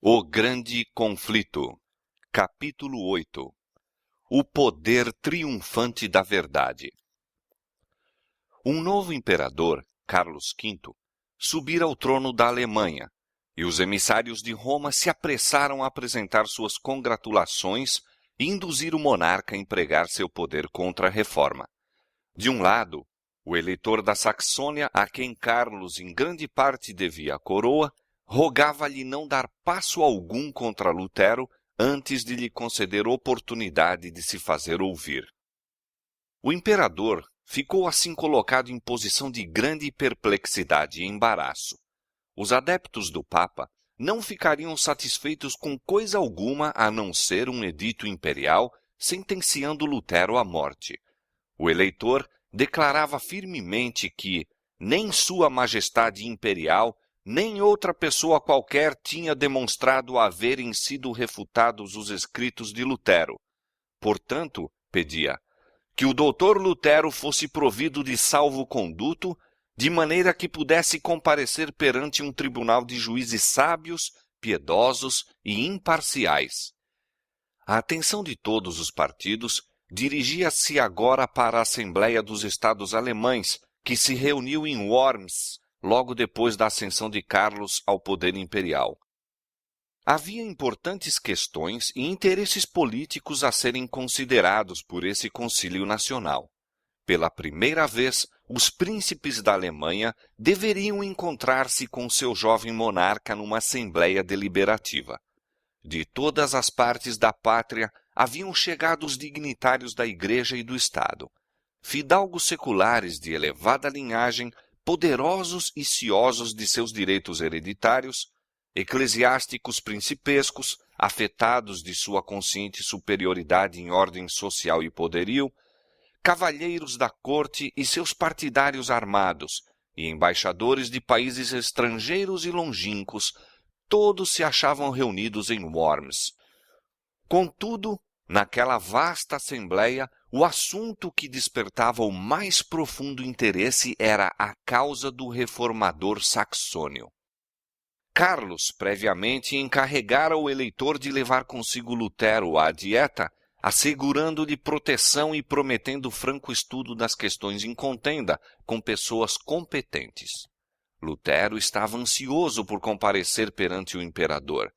O Grande Conflito, capítulo 8. O poder triunfante da verdade. Um novo imperador, Carlos V, subira ao trono da Alemanha, e os emissários de Roma se apressaram a apresentar suas congratulações e induzir o monarca a empregar seu poder contra a reforma. De um lado, o eleitor da Saxônia, a quem Carlos em grande parte devia a coroa, rogava-lhe não dar passo algum contra Lutero antes de lhe conceder oportunidade de se fazer ouvir. O imperador ficou assim colocado em posição de grande perplexidade e embaraço. Os adeptos do Papa não ficariam satisfeitos com coisa alguma a não ser um edito imperial sentenciando Lutero à morte. O eleitor declarava firmemente que nem Sua Majestade Imperial nem outra pessoa qualquer tinha demonstrado haverem sido refutados os escritos de Lutero. Portanto, pedia que o doutor Lutero fosse provido de salvo-conduto, de maneira que pudesse comparecer perante um tribunal de juízes sábios, piedosos e imparciais. A atenção de todos os partidos dirigia-se agora para a Assembleia dos Estados Alemães, que se reuniu em Worms, logo depois da ascensão de Carlos ao poder imperial. Havia importantes questões e interesses políticos a serem considerados por esse Concílio Nacional. Pela primeira vez, os príncipes da Alemanha deveriam encontrar-se com seu jovem monarca numa assembleia deliberativa. De todas as partes da pátria haviam chegado os dignitários da Igreja e do Estado. Fidalgos seculares de elevada linhagem, poderosos e ciosos de seus direitos hereditários, eclesiásticos principescos, afetados de sua consciente superioridade em ordem social e poderio, cavalheiros da corte e seus partidários armados, e embaixadores de países estrangeiros e longínquos, todos se achavam reunidos em Worms. Contudo, naquela vasta assembleia, o assunto que despertava o mais profundo interesse era a causa do reformador saxônio. Carlos, previamente, encarregara o eleitor de levar consigo Lutero à dieta, assegurando-lhe proteção e prometendo franco estudo das questões em contenda com pessoas competentes. Lutero estava ansioso por comparecer perante o imperador.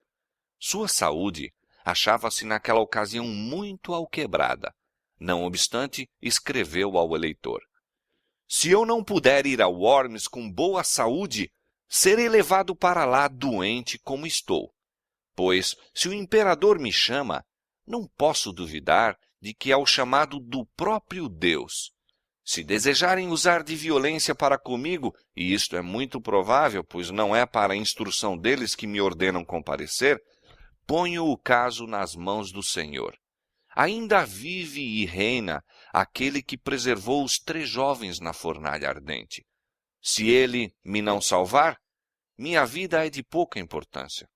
Sua saúde achava-se naquela ocasião muito alquebrada. Não obstante, escreveu ao eleitor: "Se eu não puder ir a Worms com boa saúde, serei levado para lá doente como estou. Pois, se o imperador me chama, não posso duvidar de que é o chamado do próprio Deus. Se desejarem usar de violência para comigo, e isto é muito provável, pois não é para a instrução deles que me ordenam comparecer, ponho o caso nas mãos do Senhor. Ainda vive e reina aquele que preservou os 3 jovens na fornalha ardente. Se ele me não salvar, minha vida é de pouca importância.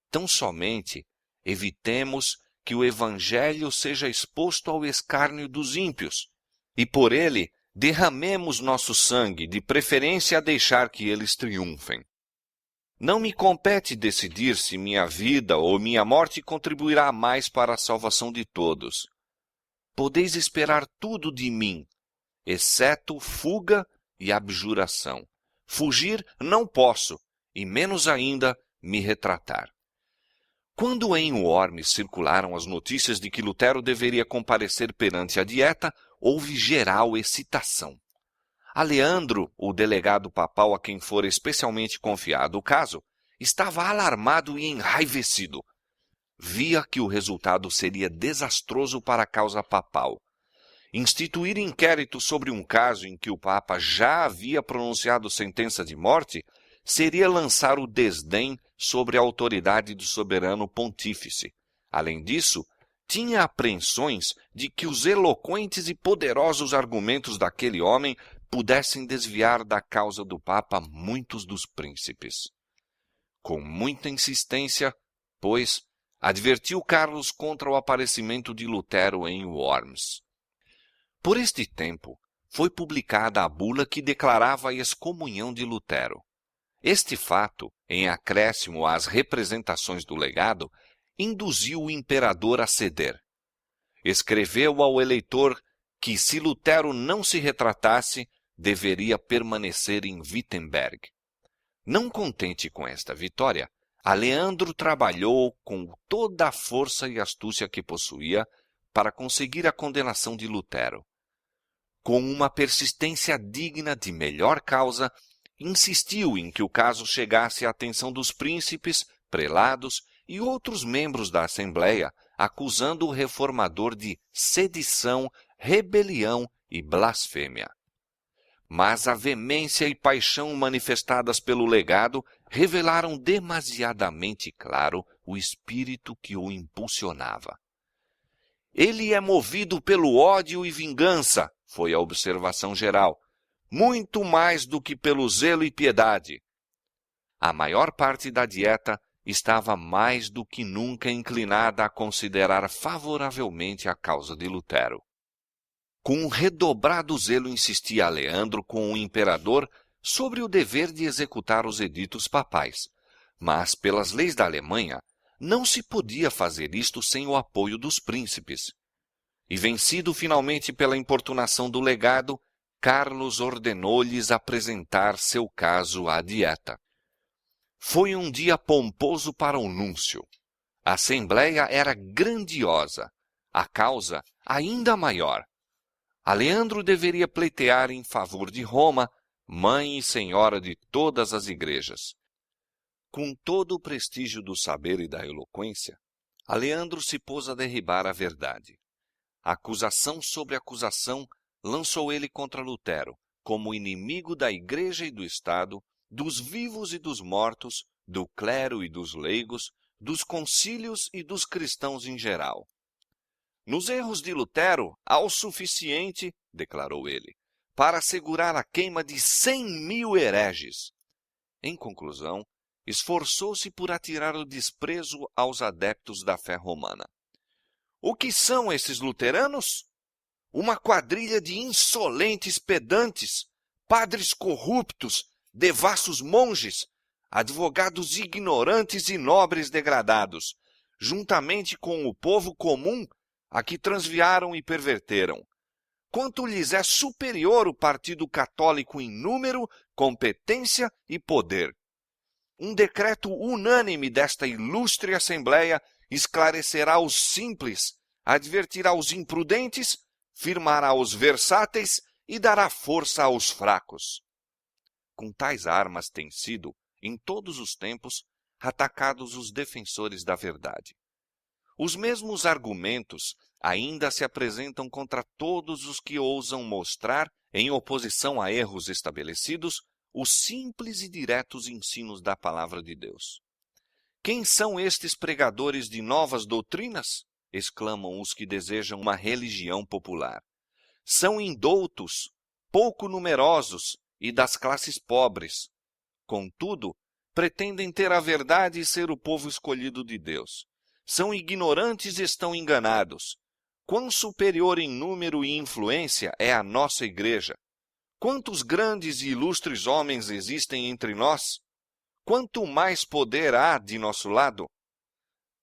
Tão somente evitemos que o evangelho seja exposto ao escárnio dos ímpios, e por ele derramemos nosso sangue, de preferência a deixar que eles triunfem. Não me compete decidir se minha vida ou minha morte contribuirá mais para a salvação de todos. Podeis esperar tudo de mim, exceto fuga e abjuração. Fugir não posso, e menos ainda me retratar." Quando em Worms circularam as notícias de que Lutero deveria comparecer perante a dieta, houve geral excitação. Aleandro, o delegado papal a quem fora especialmente confiado o caso, estava alarmado e enraivecido. Via que o resultado seria desastroso para a causa papal. Instituir inquérito sobre um caso em que o Papa já havia pronunciado sentença de morte seria lançar o desdém sobre a autoridade do soberano pontífice. Além disso, tinha apreensões de que os eloquentes e poderosos argumentos daquele homem pudessem desviar da causa do Papa muitos dos príncipes. Com muita insistência, pois, advertiu Carlos contra o aparecimento de Lutero em Worms. Por este tempo, foi publicada a bula que declarava a excomunhão de Lutero. Este fato, em acréscimo às representações do legado, induziu o imperador a ceder. Escreveu ao eleitor que, se Lutero não se retratasse, deveria permanecer em Wittenberg. Não contente com esta vitória, Aleandro trabalhou com toda a força e astúcia que possuía para conseguir a condenação de Lutero. Com uma persistência digna de melhor causa, insistiu em que o caso chegasse à atenção dos príncipes, prelados e outros membros da Assembleia, acusando o reformador de sedição, rebelião e blasfêmia. Mas a veemência e paixão manifestadas pelo legado revelaram demasiadamente claro o espírito que o impulsionava. Ele é movido pelo ódio e vingança, foi a observação geral, muito mais do que pelo zelo e piedade. A maior parte da dieta estava mais do que nunca inclinada a considerar favoravelmente a causa de Lutero. Com um redobrado zelo insistia Aleandro com o imperador sobre o dever de executar os editos papais, mas pelas leis da Alemanha não se podia fazer isto sem o apoio dos príncipes. E vencido finalmente pela importunação do legado, Carlos ordenou-lhes apresentar seu caso à dieta. Foi um dia pomposo para o núncio. A assembleia era grandiosa, a causa ainda maior. Aleandro deveria pleitear em favor de Roma, mãe e senhora de todas as igrejas. Com todo o prestígio do saber e da eloquência, Aleandro se pôs a derribar a verdade. Acusação sobre acusação lançou ele contra Lutero, como inimigo da Igreja e do Estado, dos vivos e dos mortos, do clero e dos leigos, dos concílios e dos cristãos em geral. Nos erros de Lutero, há o suficiente, declarou ele, para assegurar a queima de 100.000 hereges. Em conclusão, esforçou-se por atirar o desprezo aos adeptos da fé romana. O que são esses luteranos? Uma quadrilha de insolentes pedantes, padres corruptos, devassos monges, advogados ignorantes e nobres degradados, juntamente com o povo comum, a que transviaram e perverteram. Quanto lhes é superior o Partido Católico em número, competência e poder. Um decreto unânime desta ilustre Assembleia esclarecerá os simples, advertirá os imprudentes, firmará os versáteis e dará força aos fracos. Com tais armas têm sido, em todos os tempos, atacados os defensores da verdade. Os mesmos argumentos ainda se apresentam contra todos os que ousam mostrar, em oposição a erros estabelecidos, os simples e diretos ensinos da palavra de Deus. Quem são estes pregadores de novas doutrinas? Exclamam os que desejam uma religião popular. São indoutos, pouco numerosos e das classes pobres. Contudo, pretendem ter a verdade e ser o povo escolhido de Deus. São ignorantes e estão enganados. Quão superior em número e influência é a nossa igreja? Quantos grandes e ilustres homens existem entre nós? Quanto mais poder há de nosso lado?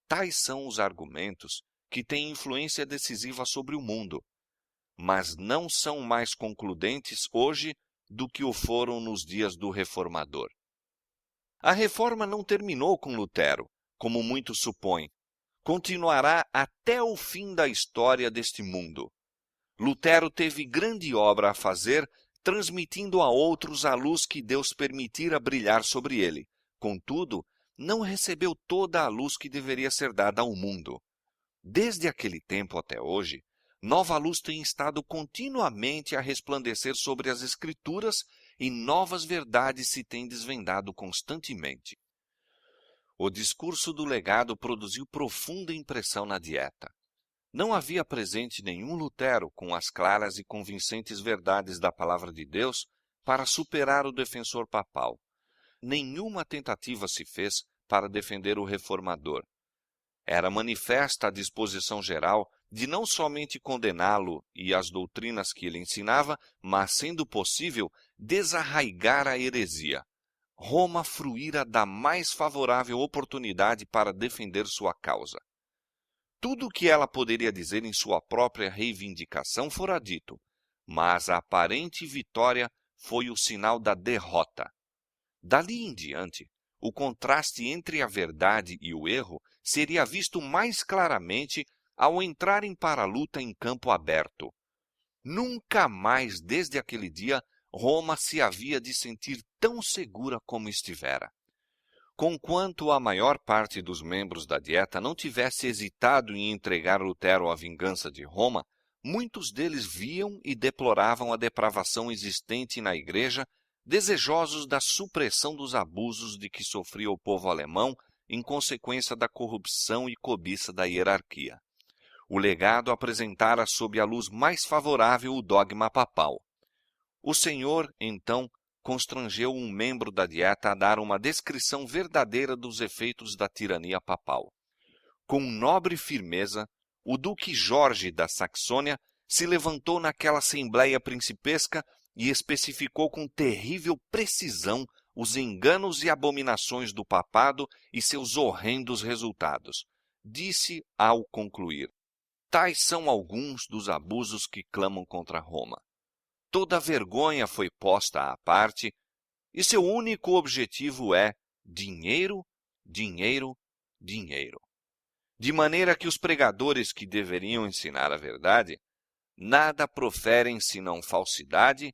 Tais são os argumentos que têm influência decisiva sobre o mundo, mas não são mais concludentes hoje do que o foram nos dias do Reformador. A reforma não terminou com Lutero, como muitos supõem. Continuará até o fim da história deste mundo. Lutero teve grande obra a fazer, transmitindo a outros a luz que Deus permitira brilhar sobre ele. Contudo, não recebeu toda a luz que deveria ser dada ao mundo. Desde aquele tempo até hoje, nova luz tem estado continuamente a resplandecer sobre as Escrituras e novas verdades se têm desvendado constantemente. O discurso do legado produziu profunda impressão na dieta. Não havia presente nenhum Lutero com as claras e convincentes verdades da palavra de Deus para superar o defensor papal. Nenhuma tentativa se fez para defender o reformador. Era manifesta a disposição geral de não somente condená-lo e as doutrinas que ele ensinava, mas, sendo possível, desarraigar a heresia. Roma fruíra da mais favorável oportunidade para defender sua causa. Tudo o que ela poderia dizer em sua própria reivindicação fora dito, mas a aparente vitória foi o sinal da derrota. Dali em diante, o contraste entre a verdade e o erro seria visto mais claramente ao entrarem para a luta em campo aberto. Nunca mais, desde aquele dia, Roma se havia de sentir tão segura como estivera. Conquanto a maior parte dos membros da Dieta não tivesse hesitado em entregar Lutero à vingança de Roma, muitos deles viam e deploravam a depravação existente na Igreja, desejosos da supressão dos abusos de que sofria o povo alemão em consequência da corrupção e cobiça da hierarquia. O legado apresentara sob a luz mais favorável o dogma papal. O Senhor, então, constrangeu um membro da Dieta a dar uma descrição verdadeira dos efeitos da tirania papal. Com nobre firmeza, o duque Jorge da Saxônia se levantou naquela assembleia principesca e especificou com terrível precisão os enganos e abominações do papado e seus horrendos resultados. Disse ao concluir: tais são alguns dos abusos que clamam contra Roma. Toda vergonha foi posta à parte, e seu único objetivo é dinheiro, dinheiro, dinheiro. De maneira que os pregadores que deveriam ensinar a verdade, nada proferem senão falsidade,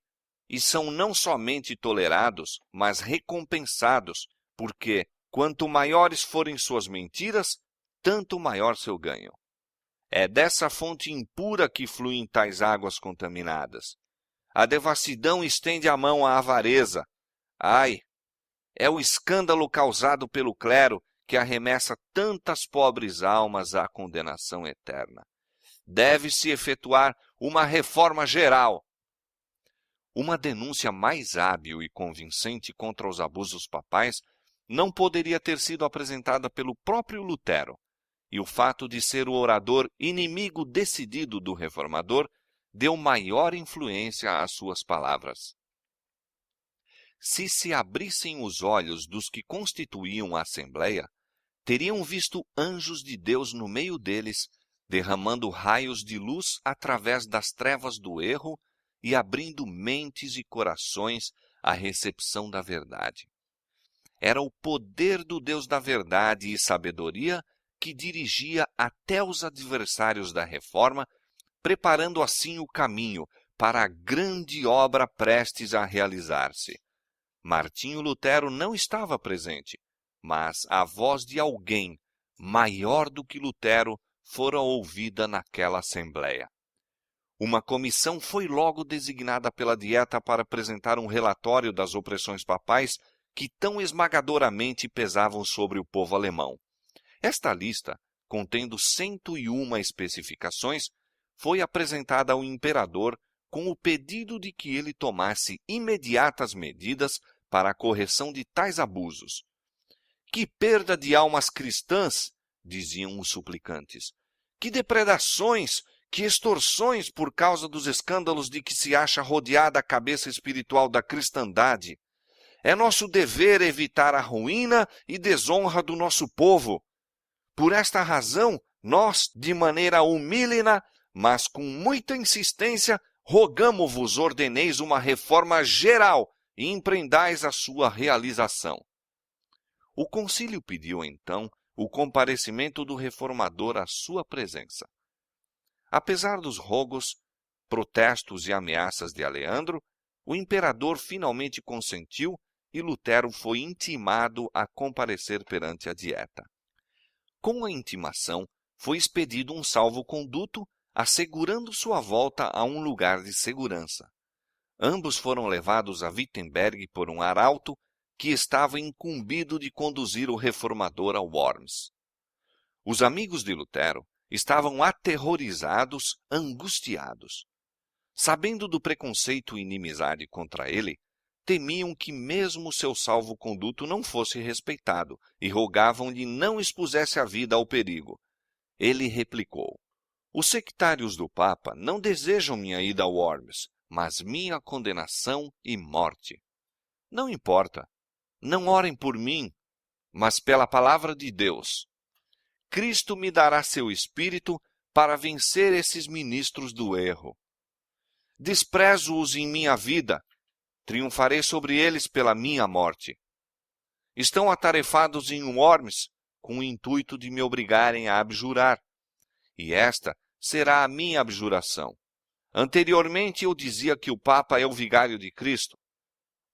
e são não somente tolerados, mas recompensados, porque quanto maiores forem suas mentiras, tanto maior seu ganho. É dessa fonte impura que fluem tais águas contaminadas. A devassidão estende a mão à avareza. Ai, é o escândalo causado pelo clero que arremessa tantas pobres almas à condenação eterna. Deve-se efetuar uma reforma geral. Uma denúncia mais hábil e convincente contra os abusos papais não poderia ter sido apresentada pelo próprio Lutero, e o fato de ser o orador inimigo decidido do reformador deu maior influência às suas palavras. Se abrissem os olhos dos que constituíam a Assembleia, teriam visto anjos de Deus no meio deles, derramando raios de luz através das trevas do erro e abrindo mentes e corações à recepção da verdade. Era o poder do Deus da verdade e sabedoria que dirigia até os adversários da reforma, preparando assim o caminho para a grande obra prestes a realizar-se. Martinho Lutero não estava presente, mas a voz de alguém maior do que Lutero fora ouvida naquela assembleia. Uma comissão foi logo designada pela Dieta para apresentar um relatório das opressões papais que tão esmagadoramente pesavam sobre o povo alemão. Esta lista, contendo 101 especificações, foi apresentada ao imperador com o pedido de que ele tomasse imediatas medidas para a correção de tais abusos. Que perda de almas cristãs, diziam os suplicantes. Que depredações, que extorsões por causa dos escândalos de que se acha rodeada a cabeça espiritual da cristandade. É nosso dever evitar a ruína e desonra do nosso povo. Por esta razão, nós, de maneira humílina, mas com muita insistência, rogamo-vos ordeneis uma reforma geral e empreendais a sua realização. O concílio pediu, então, o comparecimento do reformador à sua presença. Apesar dos rogos, protestos e ameaças de Aleandro, o imperador finalmente consentiu e Lutero foi intimado a comparecer perante a Dieta. Com a intimação, foi expedido um salvo-conduto, assegurando sua volta a um lugar de segurança. Ambos foram levados a Wittenberg por um arauto que estava incumbido de conduzir o reformador a Worms. Os amigos de Lutero estavam aterrorizados, angustiados. Sabendo do preconceito e inimizade contra ele, temiam que mesmo seu salvo-conduto não fosse respeitado e rogavam-lhe não expusesse a vida ao perigo. Ele replicou: os sectários do Papa não desejam minha ida a Worms, mas minha condenação e morte. Não importa. não orem por mim, mas pela palavra de Deus. Cristo me dará seu Espírito para vencer esses ministros do erro. Desprezo-os em minha vida, triunfarei sobre eles pela minha morte. Estão atarefados em Worms, com o intuito de me obrigarem a abjurar. E esta será a minha abjuração. Anteriormente eu dizia que o Papa é o vigário de Cristo.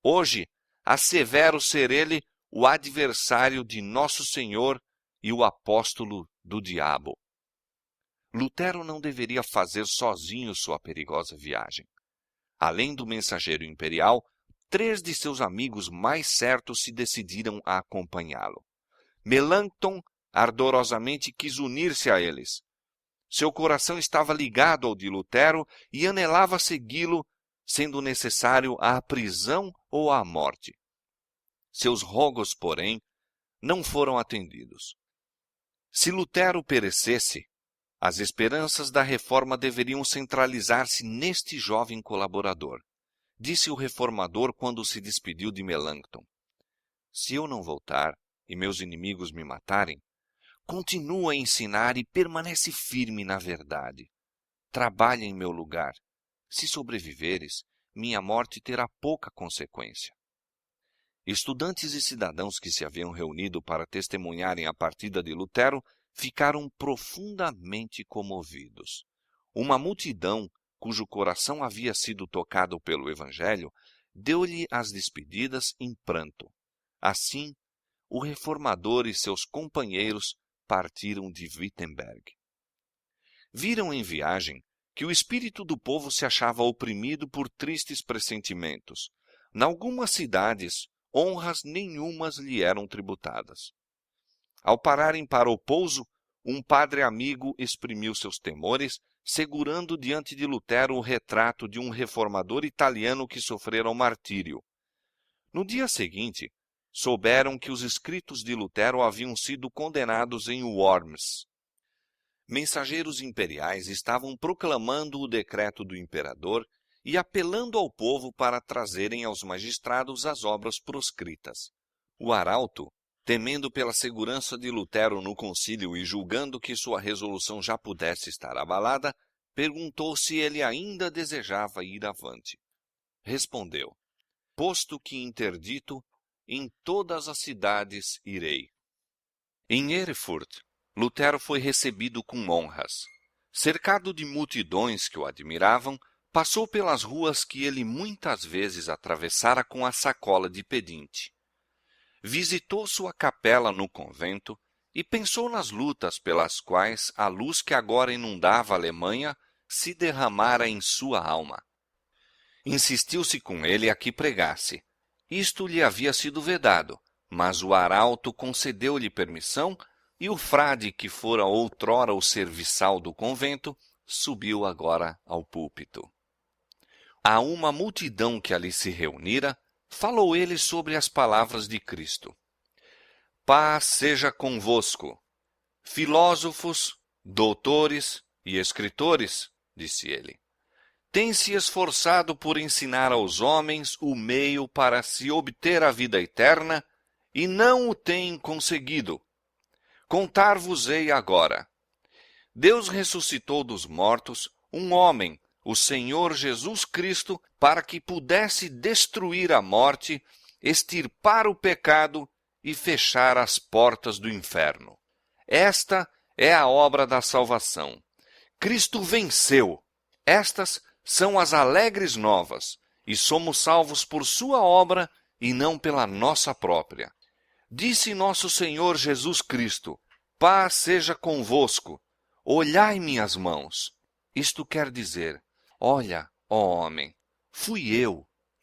Hoje, assevero ser ele o adversário de nosso Senhor e o apóstolo do diabo. Lutero não deveria fazer sozinho sua perigosa viagem. Além do mensageiro imperial, 3 de seus amigos mais certos se decidiram a acompanhá-lo. Melanchthon ardorosamente quis unir-se a eles. Seu coração estava ligado ao de Lutero e anelava segui-lo, sendo necessário a prisão ou a morte. Seus rogos, porém, não foram atendidos. Se Lutero perecesse, as esperanças da reforma deveriam centralizar-se neste jovem colaborador. Disse o reformador quando se despediu de Melanchthon: se eu não voltar e meus inimigos me matarem, continua a ensinar e permanece firme na verdade. Trabalha em meu lugar. Se sobreviveres, minha morte terá pouca consequência. Estudantes e cidadãos que se haviam reunido para testemunharem a partida de Lutero ficaram profundamente comovidos. Uma multidão, cujo coração havia sido tocado pelo Evangelho, deu-lhe as despedidas em pranto. Assim, o reformador e seus companheiros partiram de Wittenberg. Viram em viagem que o espírito do povo se achava oprimido por tristes pressentimentos. Nalgumas cidades, honras nenhumas lhe eram tributadas. Ao pararem para o pouso, um padre amigo exprimiu seus temores, segurando diante de Lutero o retrato de um reformador italiano que sofrera o martírio. No dia seguinte, souberam que os escritos de Lutero haviam sido condenados em Worms. Mensageiros imperiais estavam proclamando o decreto do imperador e apelando ao povo para trazerem aos magistrados as obras proscritas. O arauto, temendo pela segurança de Lutero no concílio e julgando que sua resolução já pudesse estar abalada, perguntou se ele ainda desejava ir avante. Respondeu: posto que interdito, em todas as cidades irei. Em Erfurt, Lutero foi recebido com honras. Cercado de multidões que o admiravam, passou pelas ruas que ele muitas vezes atravessara com a sacola de pedinte. Visitou sua capela no convento e pensou nas lutas pelas quais a luz que agora inundava a Alemanha se derramara em sua alma. Insistiu-se com ele a que pregasse. Isto lhe havia sido vedado, mas o arauto concedeu-lhe permissão e o frade, que fora outrora o serviçal do convento, subiu agora ao púlpito. A uma multidão que ali se reunira, falou ele sobre as palavras de Cristo. Paz seja convosco. Filósofos, doutores e escritores, disse ele, têm se esforçado por ensinar aos homens o meio para se obter a vida eterna e não o têm conseguido. Contar-vos-ei agora. Deus ressuscitou dos mortos um homem, o Senhor Jesus Cristo, para que pudesse destruir a morte, extirpar o pecado e fechar as portas do inferno. Esta é a obra da salvação. Cristo venceu. Estas são as alegres novas, e somos salvos por sua obra e não pela nossa própria. Disse nosso Senhor Jesus Cristo: paz seja convosco. Olhai minhas mãos. Isto quer dizer: olha, ó homem, fui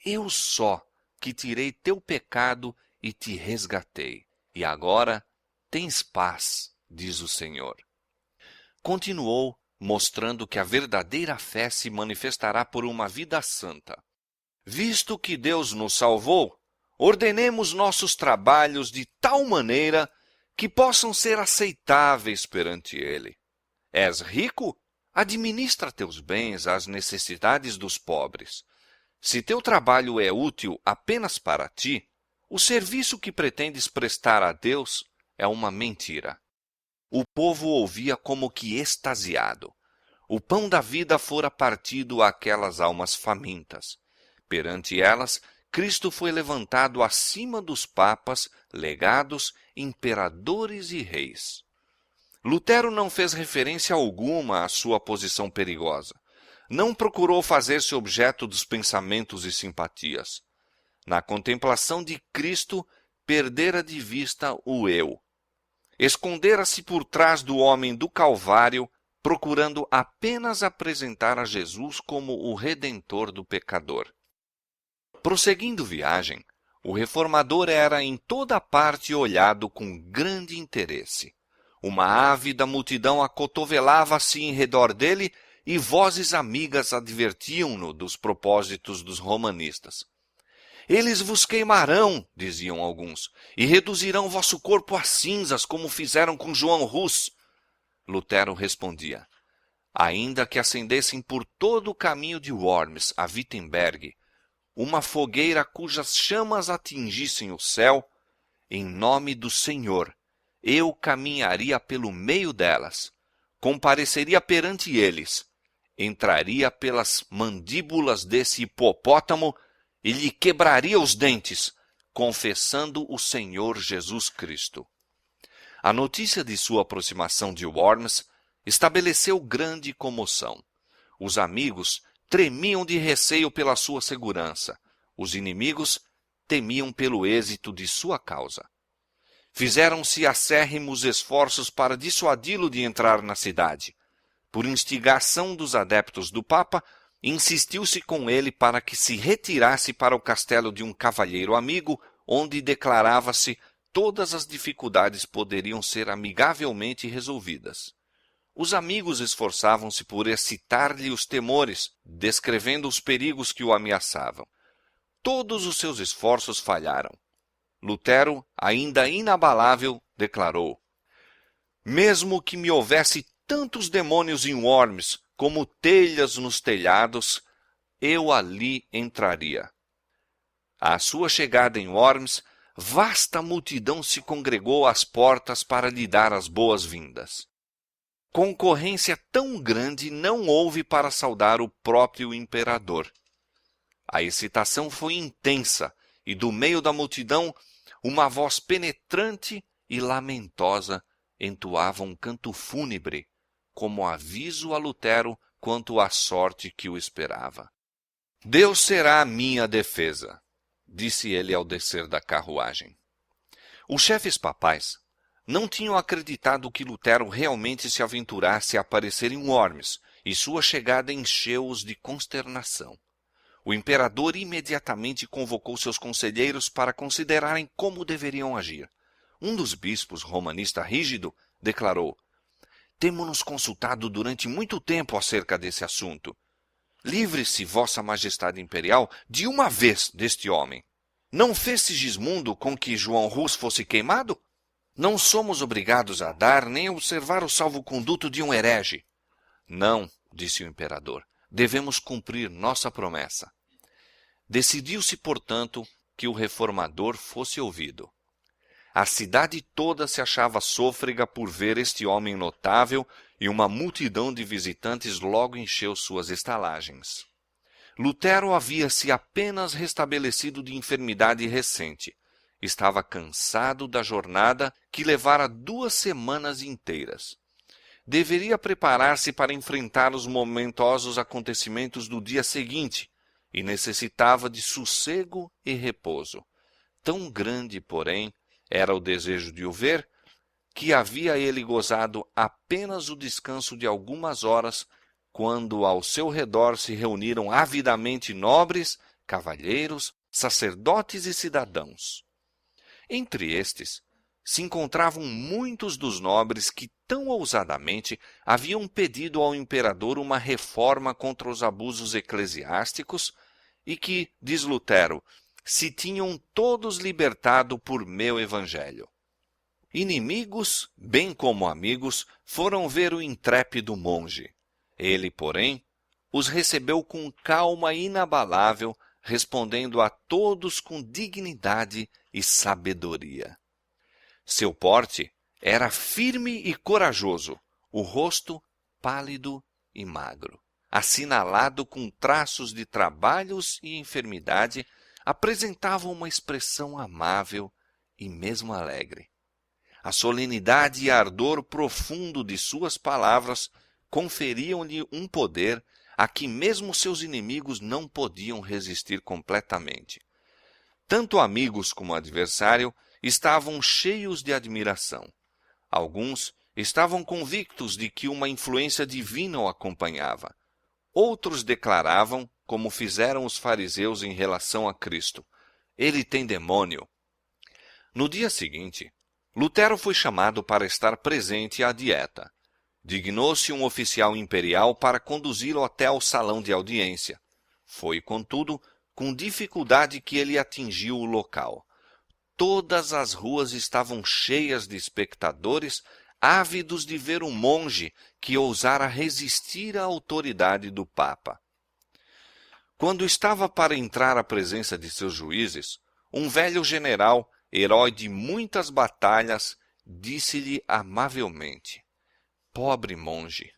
eu só, que tirei teu pecado e te resgatei. E agora tens paz, diz o Senhor. Continuou, mostrando que a verdadeira fé se manifestará por uma vida santa. Visto que Deus nos salvou, ordenemos nossos trabalhos de tal maneira que possam ser aceitáveis perante Ele. És rico? Administra teus bens às necessidades dos pobres. Se teu trabalho é útil apenas para ti, O serviço que pretendes prestar a Deus é uma mentira. O povo ouvia como que extasiado. O pão da vida fora partido àquelas almas famintas. Perante elas, Cristo foi levantado acima dos papas, legados, imperadores e reis. Lutero não fez referência alguma à sua posição perigosa. Não procurou fazer-se objeto dos pensamentos e simpatias. Na contemplação de Cristo, perdera de vista o eu. Escondera-se por trás do homem do Calvário, procurando apenas apresentar a Jesus como o redentor do pecador. Prosseguindo viagem, o reformador era em toda parte olhado com grande interesse. Uma ávida multidão acotovelava-se em redor dele e vozes amigas advertiam-no dos propósitos dos romanistas. Eles vos queimarão, diziam alguns, e reduzirão vosso corpo a cinzas, como fizeram com João Hus. Lutero respondia: ainda que acendessem por todo o caminho de Worms a Wittenberg uma fogueira cujas chamas atingissem o céu, em nome do Senhor, eu caminharia pelo meio delas, compareceria perante eles, entraria pelas mandíbulas desse hipopótamo e lhe quebraria os dentes, confessando o Senhor Jesus Cristo. A notícia de sua aproximação de Worms estabeleceu grande comoção. Os amigos tremiam de receio pela sua segurança. Os inimigos temiam pelo êxito de sua causa. Fizeram-se acérrimos esforços para dissuadi-lo de entrar na cidade. Por instigação dos adeptos do Papa, insistiu-se com ele para que se retirasse para o castelo de um cavalheiro amigo, onde declarava-se todas as dificuldades poderiam ser amigavelmente resolvidas. Os amigos esforçavam-se por excitar-lhe os temores, descrevendo os perigos que o ameaçavam. Todos os seus esforços falharam. Lutero, ainda inabalável, declarou: mesmo que me houvesse tantos demônios em Worms como telhas nos telhados, eu ali entraria. À sua chegada em Worms, vasta multidão se congregou às portas para lhe dar as boas-vindas. Concorrência tão grande não houve para saudar o próprio imperador. A excitação foi intensa, e do meio da multidão, uma voz penetrante e lamentosa entoava um canto fúnebre, como aviso a Lutero quanto à sorte que o esperava. Deus será a minha defesa, disse ele ao descer da carruagem. Os chefes papais não tinham acreditado que Lutero realmente se aventurasse a aparecer em Worms, e sua chegada encheu-os de consternação. O imperador imediatamente convocou seus conselheiros para considerarem como deveriam agir. Um dos bispos, romanista rígido, declarou: temo-nos consultado durante muito tempo acerca desse assunto. Livre-se, Vossa Majestade Imperial, de uma vez deste homem. Não fez Sigismundo com que João Hus fosse queimado? Não somos obrigados a dar nem a observar o salvo-conduto de um herege. Não, disse o imperador, devemos cumprir nossa promessa. Decidiu-se, portanto, que o reformador fosse ouvido. A cidade toda se achava sôfrega por ver este homem notável e uma multidão de visitantes logo encheu suas estalagens. Lutero havia-se apenas restabelecido de enfermidade recente. Estava cansado da jornada que levara 2 semanas inteiras. Deveria preparar-se para enfrentar os momentosos acontecimentos do dia seguinte e necessitava de sossego e repouso. Tão grande, porém, era o desejo de o ver, que havia ele gozado apenas o descanso de algumas horas, quando ao seu redor se reuniram avidamente nobres, cavalheiros, sacerdotes e cidadãos. Entre estes, se encontravam muitos dos nobres que tão ousadamente haviam pedido ao imperador uma reforma contra os abusos eclesiásticos e que, diz Lutero, se tinham todos libertado por meu evangelho. Inimigos, bem como amigos, foram ver o intrépido monge. Ele, porém, os recebeu com calma inabalável, respondendo a todos com dignidade e sabedoria. Seu porte era firme e corajoso, o rosto pálido e magro, assinalado com traços de trabalhos e enfermidade, apresentava uma expressão amável e mesmo alegre. A solenidade e ardor profundo de suas palavras conferiam-lhe um poder a que mesmo seus inimigos não podiam resistir completamente. Tanto amigos como adversário estavam cheios de admiração. Alguns estavam convictos de que uma influência divina o acompanhava. Outros declaravam, como fizeram os fariseus em relação a Cristo: ele tem demônio. No dia seguinte, Lutero foi chamado para estar presente à dieta. Dignou-se um oficial imperial para conduzi-lo até ao salão de audiência. Foi, contudo, com dificuldade que ele atingiu o local. Todas as ruas estavam cheias de espectadores, ávidos de ver um monge que ousara resistir à autoridade do Papa. Quando estava para entrar à presença de seus juízes, um velho general, herói de muitas batalhas, disse-lhe amavelmente: pobre monge,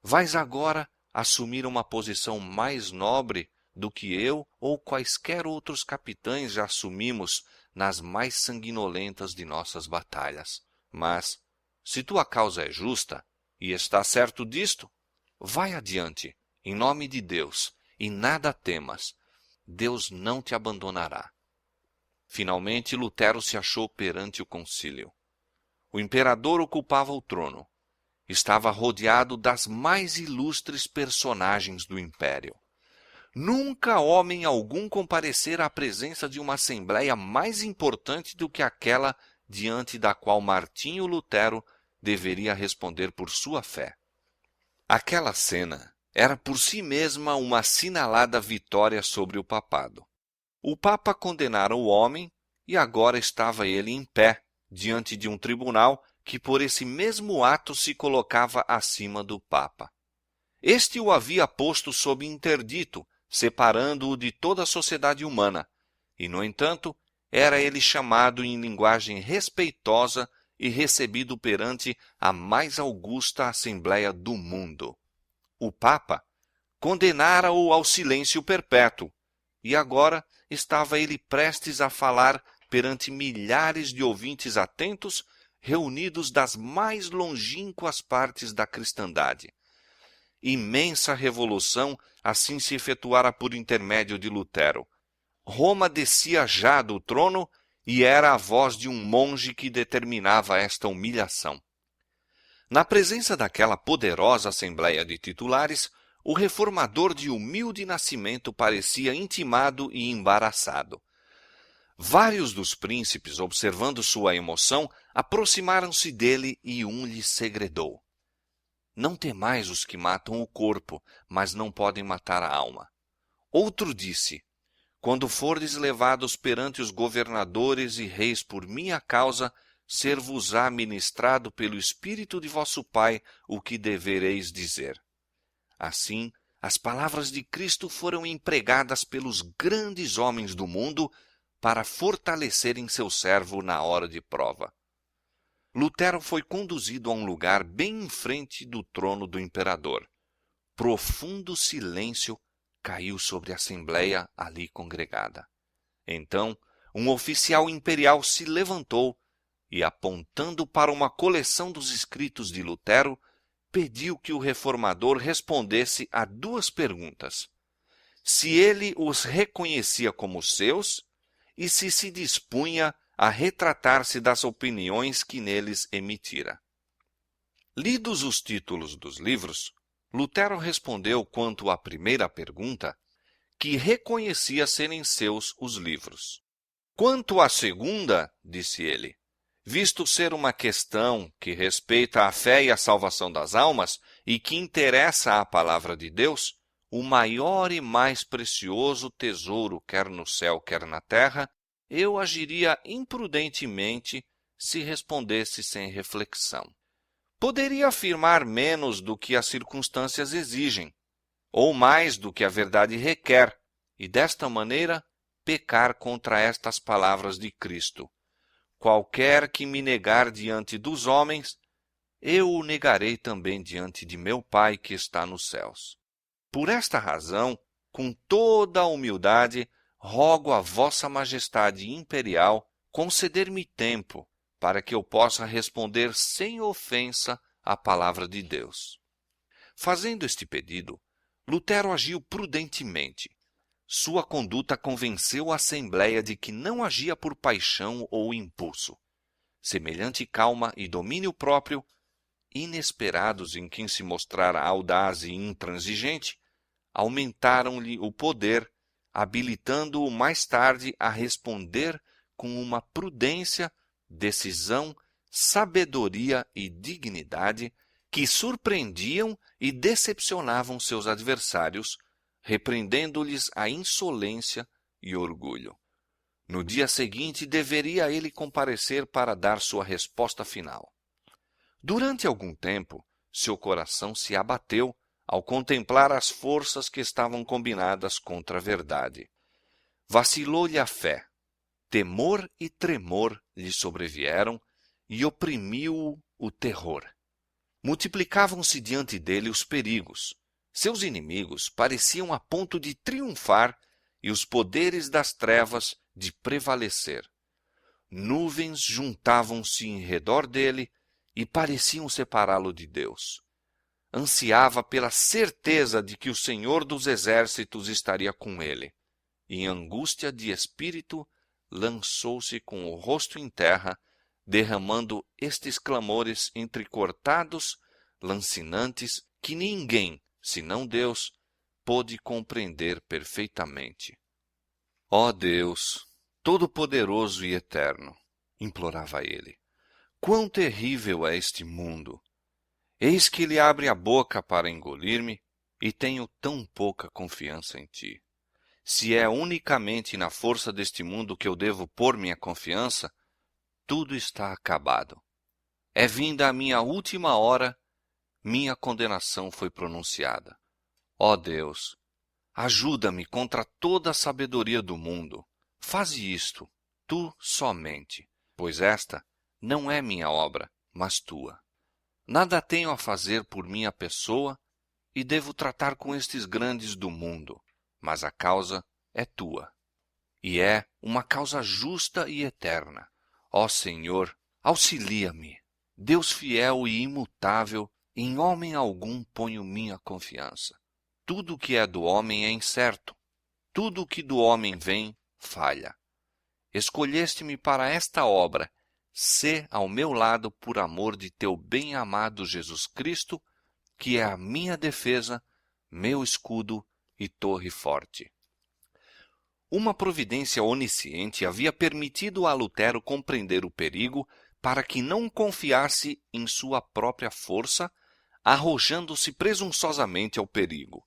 vais agora assumir uma posição mais nobre do que eu ou quaisquer outros capitães já assumimos nas mais sanguinolentas de nossas batalhas. Mas, se tua causa é justa, e estás certo disto, vai adiante, em nome de Deus, e nada temas. Deus não te abandonará. Finalmente, Lutero se achou perante o concílio. O imperador ocupava o trono. Estava rodeado das mais ilustres personagens do império. Nunca homem algum comparecera à presença de uma assembleia mais importante do que aquela diante da qual Martinho Lutero deveria responder por sua fé. Aquela cena era por si mesma uma assinalada vitória sobre o papado. O Papa condenara o homem e agora estava ele em pé, diante de um tribunal que por esse mesmo ato se colocava acima do Papa. Este o havia posto sob interdito, separando-o de toda a sociedade humana, e, no entanto, era ele chamado em linguagem respeitosa e recebido perante a mais augusta Assembleia do mundo. O Papa condenara-o ao silêncio perpétuo, e agora estava ele prestes a falar perante milhares de ouvintes atentos, reunidos das mais longínquas partes da cristandade. Imensa revolução assim se efetuara por intermédio de Lutero. Roma descia já do trono e era a voz de um monge que determinava esta humilhação. Na presença daquela poderosa assembleia de titulares, o reformador de humilde nascimento parecia intimado e embaraçado. Vários dos príncipes, observando sua emoção, aproximaram-se dele e um lhe segredou: não temais os que matam o corpo, mas não podem matar a alma. Outro disse: quando fordes levados perante os governadores e reis por minha causa, ser-vos-á ministrado pelo Espírito de vosso Pai o que devereis dizer. Assim, as palavras de Cristo foram empregadas pelos grandes homens do mundo para fortalecerem seu servo na hora de prova. Lutero foi conduzido a um lugar bem em frente do trono do imperador. Profundo silêncio caiu sobre a assembleia ali congregada. Então, um oficial imperial se levantou e, apontando para uma coleção dos escritos de Lutero, pediu que o reformador respondesse a duas perguntas: se ele os reconhecia como seus e se dispunha a retratar-se das opiniões que neles emitira. Lidos os títulos dos livros, Lutero respondeu quanto à primeira pergunta que reconhecia serem seus os livros. Quanto à segunda, disse ele, visto ser uma questão que respeita a fé e a salvação das almas e que interessa à palavra de Deus, o maior e mais precioso tesouro, quer no céu, quer na terra, eu agiria imprudentemente se respondesse sem reflexão. Poderia afirmar menos do que as circunstâncias exigem. ou mais do que a verdade requer, e desta maneira pecar contra estas palavras de Cristo. Qualquer que me negar diante dos homens, eu o negarei também diante de meu Pai que está nos céus. Por esta razão, com toda a humildade, rogo a vossa majestade imperial conceder-me tempo para que eu possa responder sem ofensa à palavra de Deus. Fazendo este pedido, Lutero agiu prudentemente. Sua conduta convenceu a Assembleia de que não agia por paixão ou impulso. Semelhante calma e domínio próprio, inesperados em quem se mostrara audaz e intransigente, aumentaram-lhe o poder, habilitando-o mais tarde a responder com uma prudência, decisão, sabedoria e dignidade que surpreendiam e decepcionavam seus adversários, repreendendo-lhes a insolência e orgulho. No dia seguinte, deveria ele comparecer para dar sua resposta final. Durante algum tempo, seu coração se abateu ao contemplar as forças que estavam combinadas contra a verdade. Vacilou-lhe a fé. Temor e tremor lhe sobrevieram e oprimiu-o o terror. Multiplicavam-se diante dele os perigos. Seus inimigos pareciam a ponto de triunfar e os poderes das trevas de prevalecer. Nuvens juntavam-se em redor dele e pareciam separá-lo de Deus. Ansiava pela certeza de que o Senhor dos Exércitos estaria com ele. Em angústia de espírito, lançou-se com o rosto em terra, derramando estes clamores entrecortados, lancinantes, que ninguém, senão Deus, pôde compreender perfeitamente. Ó Deus, todo-poderoso e eterno, implorava ele, quão terrível é este mundo! Eis que ele abre a boca para engolir-me e tenho tão pouca confiança em ti. Se é unicamente na força deste mundo que eu devo pôr minha confiança, tudo está acabado. É vinda a minha última hora, minha condenação foi pronunciada. Ó Deus, ajuda-me contra toda a sabedoria do mundo. Faze isto, tu somente, pois esta não é minha obra, mas tua. Nada tenho a fazer por minha pessoa e devo tratar com estes grandes do mundo, mas a causa é tua. E é uma causa justa e eterna. Ó Senhor, auxilia-me. Deus fiel e imutável, em homem algum ponho minha confiança. Tudo o que é do homem é incerto. Tudo o que do homem vem, falha. Escolheste-me para esta obra. Sê ao meu lado por amor de teu bem-amado Jesus Cristo, que é a minha defesa, meu escudo e torre forte. Uma providência onisciente havia permitido a Lutero compreender o perigo para que não confiasse em sua própria força, arrojando-se presunçosamente ao perigo.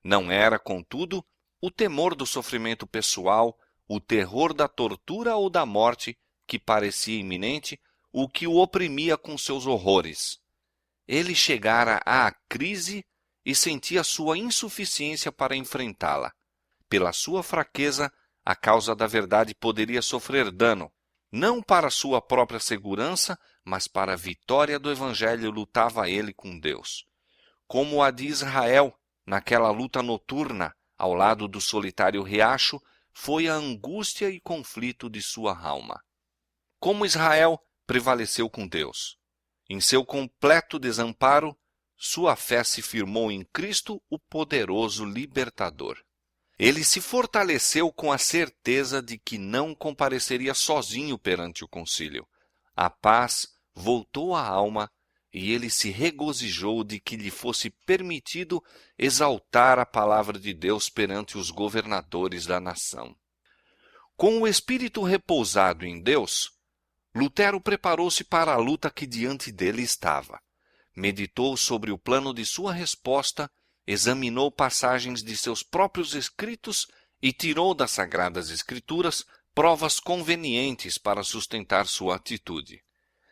Não era, contudo, o temor do sofrimento pessoal, o terror da tortura ou da morte que parecia iminente, o que o oprimia com seus horrores. Ele chegara à crise e sentia sua insuficiência para enfrentá-la. Pela sua fraqueza, a causa da verdade poderia sofrer dano. Não para sua própria segurança, mas para a vitória do Evangelho lutava ele com Deus. Como a de Israel, naquela luta noturna, ao lado do solitário riacho, foi a angústia e conflito de sua alma. Como Israel prevaleceu com Deus. Em seu completo desamparo, sua fé se firmou em Cristo, o poderoso libertador. Ele se fortaleceu com a certeza de que não compareceria sozinho perante o concílio. A paz voltou à alma e ele se regozijou de que lhe fosse permitido exaltar a palavra de Deus perante os governadores da nação. Com o espírito repousado em Deus, Lutero preparou-se para a luta que diante dele estava. Meditou sobre o plano de sua resposta, examinou passagens de seus próprios escritos e tirou das Sagradas Escrituras provas convenientes para sustentar sua atitude.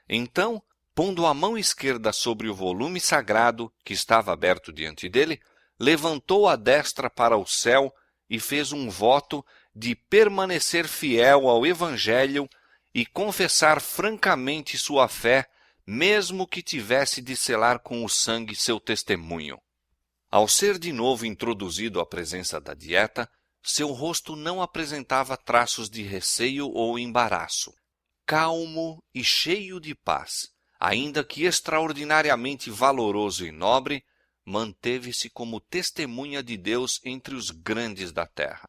Então, pondo a mão esquerda sobre o volume sagrado que estava aberto diante dele, levantou a destra para o céu e fez um voto de permanecer fiel ao Evangelho e confessar francamente sua fé, mesmo que tivesse de selar com o sangue seu testemunho. Ao ser de novo introduzido à presença da dieta, seu rosto não apresentava traços de receio ou embaraço. Calmo e cheio de paz, ainda que extraordinariamente valoroso e nobre, manteve-se como testemunha de Deus entre os grandes da terra.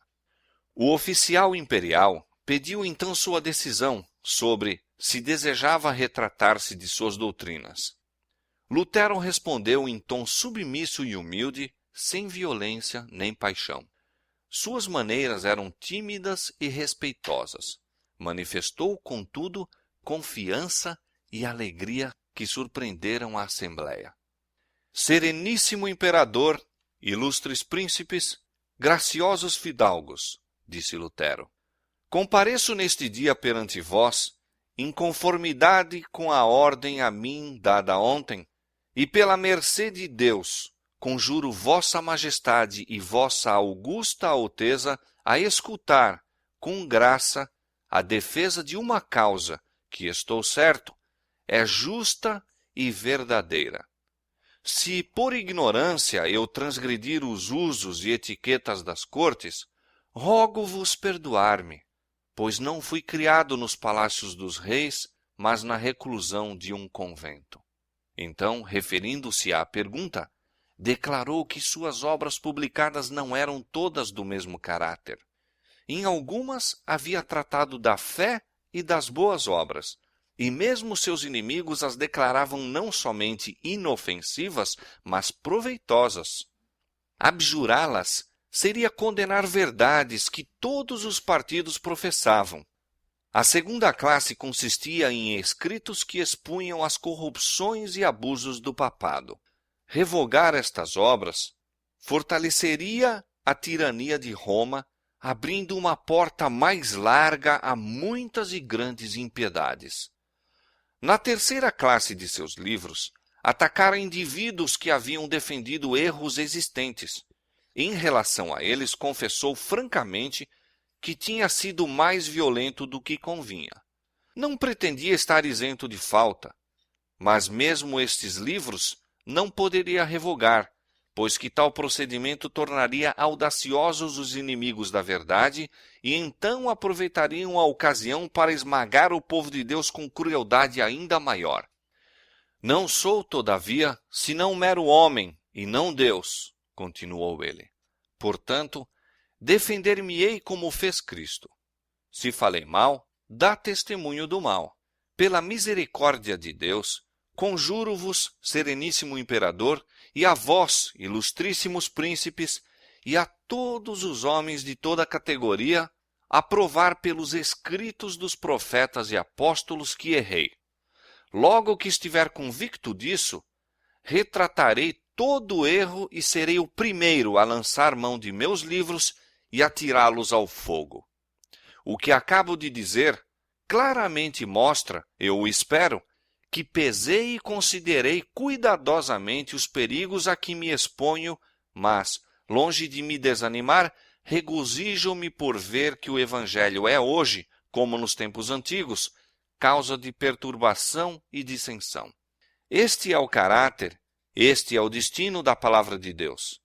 O oficial imperial pediu então sua decisão sobre se desejava retratar-se de suas doutrinas. Lutero respondeu em tom submisso e humilde, sem violência nem paixão. Suas maneiras eram tímidas e respeitosas. Manifestou, contudo, confiança e alegria que surpreenderam a Assembleia. Sereníssimo imperador, ilustres príncipes, graciosos fidalgos, disse Lutero, compareço neste dia perante vós, em conformidade com a ordem a mim dada ontem, e pela mercê de Deus, conjuro vossa majestade e vossa augusta alteza a escutar, com graça, a defesa de uma causa que, estou certo, é justa e verdadeira. Se por ignorância eu transgredir os usos e etiquetas das cortes, rogo-vos perdoar-me, pois não fui criado nos palácios dos reis, mas na reclusão de um convento. Então, referindo-se à pergunta, declarou que suas obras publicadas não eram todas do mesmo caráter. Em algumas havia tratado da fé e das boas obras, e mesmo seus inimigos as declaravam não somente inofensivas, mas proveitosas. Abjurá-las seria condenar verdades que todos os partidos professavam. A segunda classe consistia em escritos que expunham as corrupções e abusos do papado. Revogar estas obras fortaleceria a tirania de Roma, abrindo uma porta mais larga a muitas e grandes impiedades. Na terceira classe de seus livros, atacara indivíduos que haviam defendido erros existentes. Em relação a eles, confessou francamente que tinha sido mais violento do que convinha. Não pretendia estar isento de falta, mas mesmo estes livros não poderia revogar, pois que tal procedimento tornaria audaciosos os inimigos da verdade e então aproveitariam a ocasião para esmagar o povo de Deus com crueldade ainda maior. Não sou, todavia, senão um mero homem, e não Deus, continuou ele. Portanto, defender-me-ei como fez Cristo. Se falei mal, dá testemunho do mal. Pela misericórdia de Deus, conjuro-vos, sereníssimo imperador, e a vós, ilustríssimos príncipes, e a todos os homens de toda categoria, a provar pelos escritos dos profetas e apóstolos que errei. Logo que estiver convicto disso, retratarei todo o erro e serei o primeiro a lançar mão de meus livros e atirá-los ao fogo. O que acabo de dizer claramente mostra, eu espero, que pesei e considerei cuidadosamente os perigos a que me exponho, mas, longe de me desanimar, regozijo-me por ver que o Evangelho é hoje, como nos tempos antigos, causa de perturbação e dissensão. Este é o caráter, este é o destino da palavra de Deus.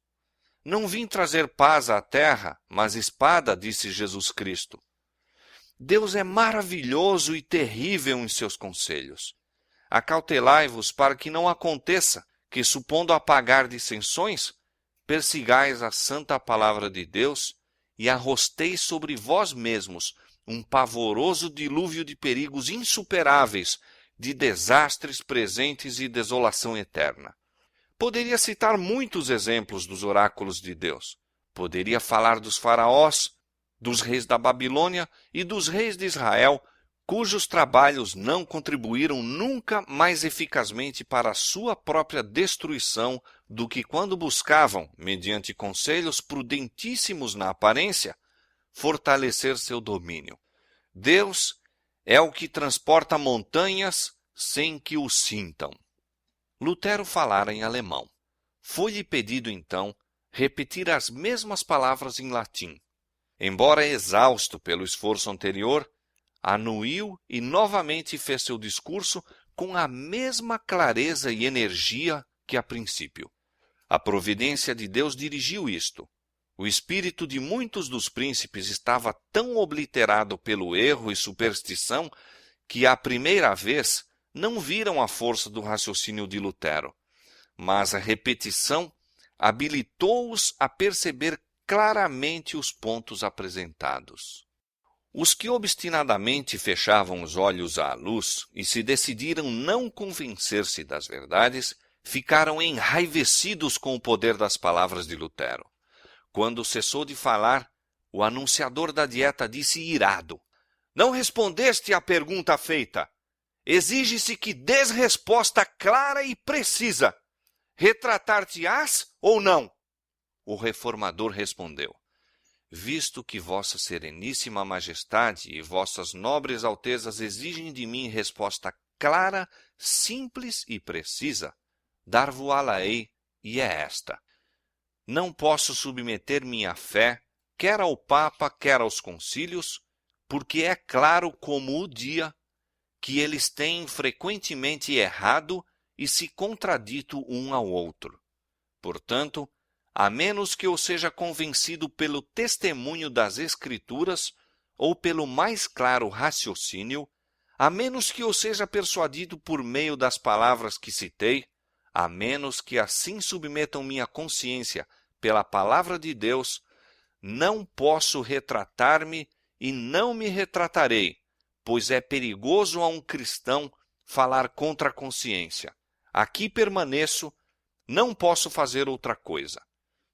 Não vim trazer paz à terra, mas espada, disse Jesus Cristo. Deus é maravilhoso e terrível em seus conselhos. Acautelai-vos para que não aconteça que, supondo apagar dissensões, persigais a santa palavra de Deus e arrosteis sobre vós mesmos um pavoroso dilúvio de perigos insuperáveis, de desastres presentes e desolação eterna. Poderia citar muitos exemplos dos oráculos de Deus. Poderia falar dos faraós, dos reis da Babilônia e dos reis de Israel, cujos trabalhos não contribuíram nunca mais eficazmente para a sua própria destruição do que quando buscavam, mediante conselhos prudentíssimos na aparência, fortalecer seu domínio. Deus é o que transporta montanhas sem que o sintam. Lutero falara em alemão. Foi-lhe pedido, então, repetir as mesmas palavras em latim. Embora exausto pelo esforço anterior, anuiu e novamente fez seu discurso com a mesma clareza e energia que a princípio. A providência de Deus dirigiu isto. O espírito de muitos dos príncipes estava tão obliterado pelo erro e superstição que, à primeira vez, não viram a força do raciocínio de Lutero, mas a repetição habilitou-os a perceber claramente os pontos apresentados. Os que obstinadamente fechavam os olhos à luz e se decidiram não convencer-se das verdades, ficaram enraivecidos com o poder das palavras de Lutero. Quando cessou de falar, o anunciador da dieta disse irado: "Não respondeste à pergunta feita. Exige-se que dês resposta clara e precisa. Retratar-te-ás ou não?" O reformador respondeu: "Visto que vossa sereníssima majestade e vossas nobres altezas exigem de mim resposta clara, simples e precisa, dar-vo-á-la-ei, e é esta. Não posso submeter minha fé, quer ao Papa, quer aos concílios, porque é claro como o dia que eles têm frequentemente errado e se contradito um ao outro. Portanto, a menos que eu seja convencido pelo testemunho das Escrituras ou pelo mais claro raciocínio, a menos que eu seja persuadido por meio das palavras que citei, a menos que assim submetam minha consciência pela palavra de Deus, não posso retratar-me e não me retratarei, pois é perigoso a um cristão falar contra a consciência. Aqui permaneço, não posso fazer outra coisa.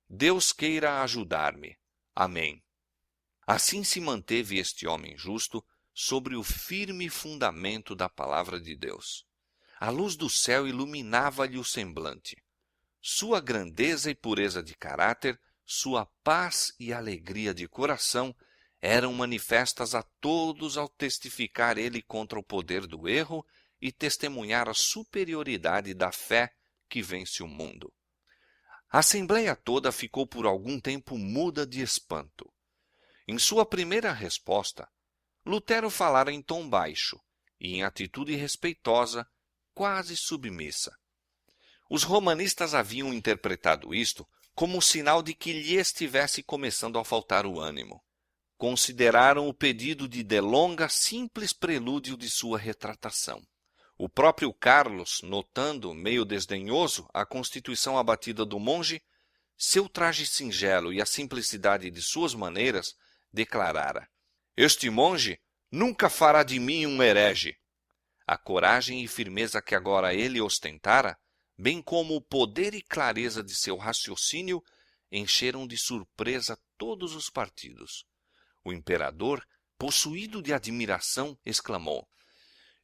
Deus queira ajudar-me. Amém." Assim se manteve este homem justo sobre o firme fundamento da palavra de Deus. A luz do céu iluminava-lhe o semblante. Sua grandeza e pureza de caráter, sua paz e alegria de coração eram manifestas a todos ao testificar ele contra o poder do erro e testemunhar a superioridade da fé que vence o mundo. A assembleia toda ficou por algum tempo muda de espanto. Em sua primeira resposta, Lutero falara em tom baixo e em atitude respeitosa, quase submissa. Os romanistas haviam interpretado isto como um sinal de que lhe estivesse começando a faltar o ânimo. Consideraram o pedido de delonga simples prelúdio de sua retratação. O próprio Carlos, notando, meio desdenhoso, a constituição abatida do monge, seu traje singelo e a simplicidade de suas maneiras, declarara: "Este monge nunca fará de mim um herege." A coragem e firmeza que agora ele ostentara, bem como o poder e clareza de seu raciocínio, encheram de surpresa todos os partidos. O imperador, possuído de admiração, exclamou: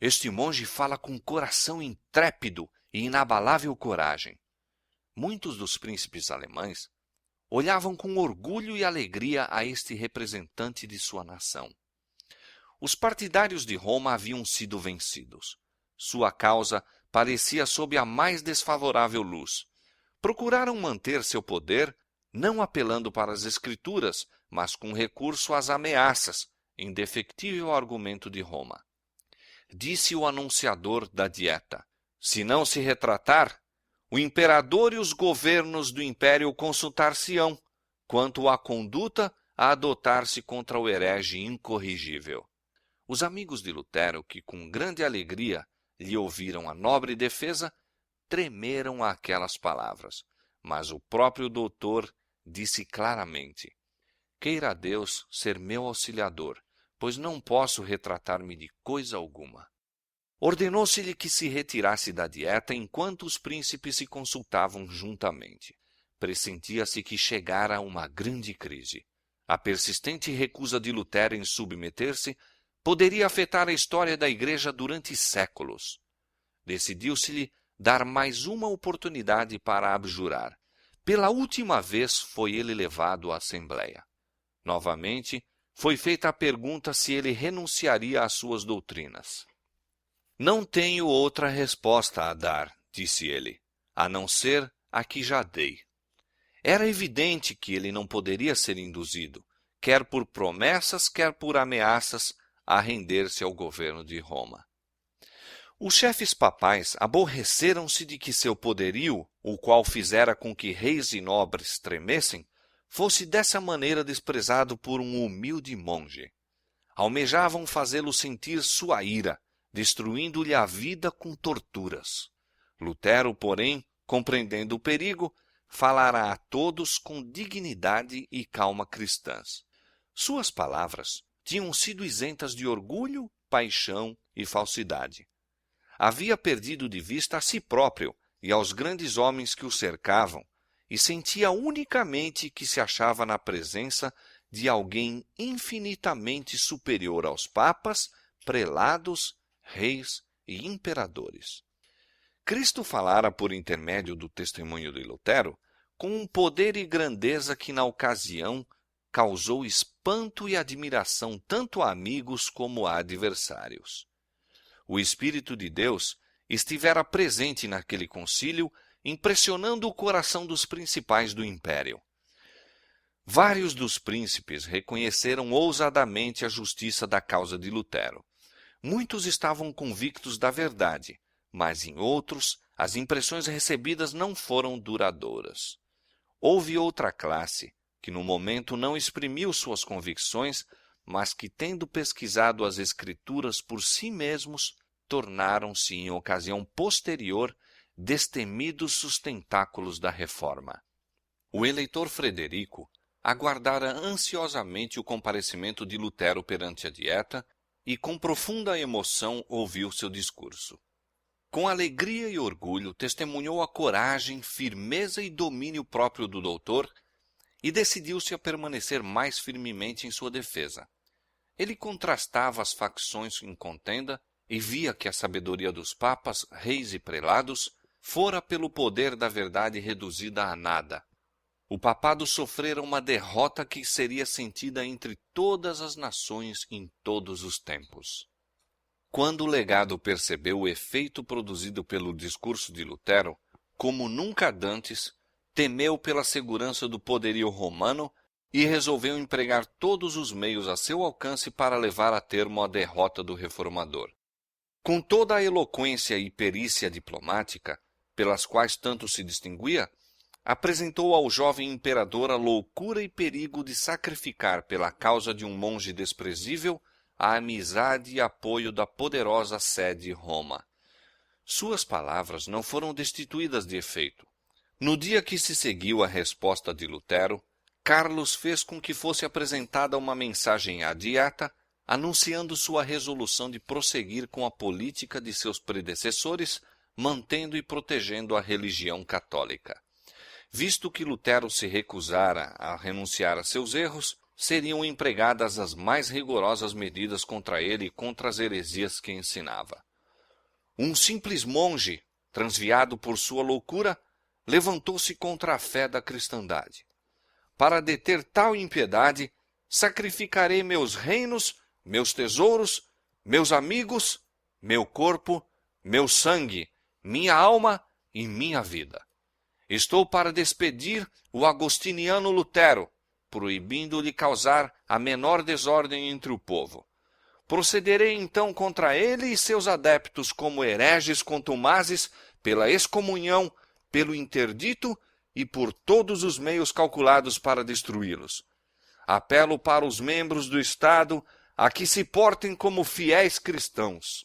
"Este monge fala com coração intrépido e inabalável coragem." Muitos dos príncipes alemães olhavam com orgulho e alegria a este representante de sua nação. Os partidários de Roma haviam sido vencidos. Sua causa parecia sob a mais desfavorável luz. Procuraram manter seu poder, não apelando para as Escrituras, mas com recurso às ameaças, indefectível argumento de Roma. Disse o anunciador da dieta: "Se não se retratar, o imperador e os governos do império consultar-se-ão, quanto à conduta a adotar-se contra o herege incorrigível." Os amigos de Lutero, que com grande alegria lhe ouviram a nobre defesa, tremeram àquelas palavras, mas o próprio doutor disse claramente: "Queira Deus ser meu auxiliador, pois não posso retratar-me de coisa alguma." Ordenou-se-lhe que se retirasse da dieta enquanto os príncipes se consultavam juntamente. Pressentia-se que chegara uma grande crise. A persistente recusa de Lutero em submeter-se poderia afetar a história da Igreja durante séculos. Decidiu-se-lhe dar mais uma oportunidade para abjurar. Pela última vez foi ele levado à Assembleia. Novamente, foi feita a pergunta se ele renunciaria às suas doutrinas. "Não tenho outra resposta a dar", disse ele, "a não ser a que já dei. Era evidente que ele não poderia ser induzido, quer por promessas, quer por ameaças, a render-se ao governo de Roma. Os chefes papais aborreceram-se de que seu poderio, o qual fizera com que reis e nobres tremessem, fosse dessa maneira desprezado por um humilde monge. Almejavam fazê-lo sentir sua ira, destruindo-lhe a vida com torturas. Lutero, porém, compreendendo o perigo, falará a todos com dignidade e calma cristãs. Suas palavras tinham sido isentas de orgulho, paixão e falsidade. Havia perdido de vista a si próprio e aos grandes homens que o cercavam, e sentia unicamente que se achava na presença de alguém infinitamente superior aos papas, prelados, reis e imperadores. Cristo falara por intermédio do testemunho de Lutero com um poder e grandeza que na ocasião causou espanto e admiração tanto a amigos como a adversários. O Espírito de Deus estivera presente naquele concílio, impressionando o coração dos principais do império. Vários dos príncipes reconheceram ousadamente a justiça da causa de Lutero. Muitos estavam convictos da verdade, mas em outros as impressões recebidas não foram duradouras. Houve outra classe que no momento não exprimiu suas convicções, mas que, tendo pesquisado as Escrituras por si mesmos, tornaram-se, em ocasião posterior, destemidos sustentáculos da Reforma. O eleitor Frederico aguardara ansiosamente o comparecimento de Lutero perante a Dieta e, com profunda emoção, ouviu seu discurso. Com alegria e orgulho, testemunhou a coragem, firmeza e domínio próprio do doutor e decidiu-se a permanecer mais firmemente em sua defesa. Ele contrastava as facções em contenda e via que a sabedoria dos papas, reis e prelados fora pelo poder da verdade reduzida a nada. O papado sofrera uma derrota que seria sentida entre todas as nações em todos os tempos. Quando o legado percebeu o efeito produzido pelo discurso de Lutero, como nunca dantes, temeu pela segurança do poderio romano e resolveu empregar todos os meios a seu alcance para levar a termo a derrota do reformador. Com toda a eloquência e perícia diplomática, pelas quais tanto se distinguia, apresentou ao jovem imperador a loucura e perigo de sacrificar pela causa de um monge desprezível a amizade e apoio da poderosa sede Roma. Suas palavras não foram destituídas de efeito. No dia que se seguiu a resposta de Lutero, Carlos fez com que fosse apresentada uma mensagem à Dieta, anunciando sua resolução de prosseguir com a política de seus predecessores, mantendo e protegendo a religião católica. Visto que Lutero se recusara a renunciar a seus erros, seriam empregadas as mais rigorosas medidas contra ele e contra as heresias que ensinava. Um simples monge, transviado por sua loucura, levantou-se contra a fé da cristandade. Para deter tal impiedade, sacrificarei meus reinos, meus tesouros, meus amigos, meu corpo, meu sangue, minha alma e minha vida. Estou para despedir o agostiniano Lutero, proibindo-lhe causar a menor desordem entre o povo. Procederei então contra ele e seus adeptos como hereges contumazes, pela excomunhão, pelo interdito e por todos os meios calculados para destruí-los. Apelo para os membros do Estado a que se portem como fiéis cristãos.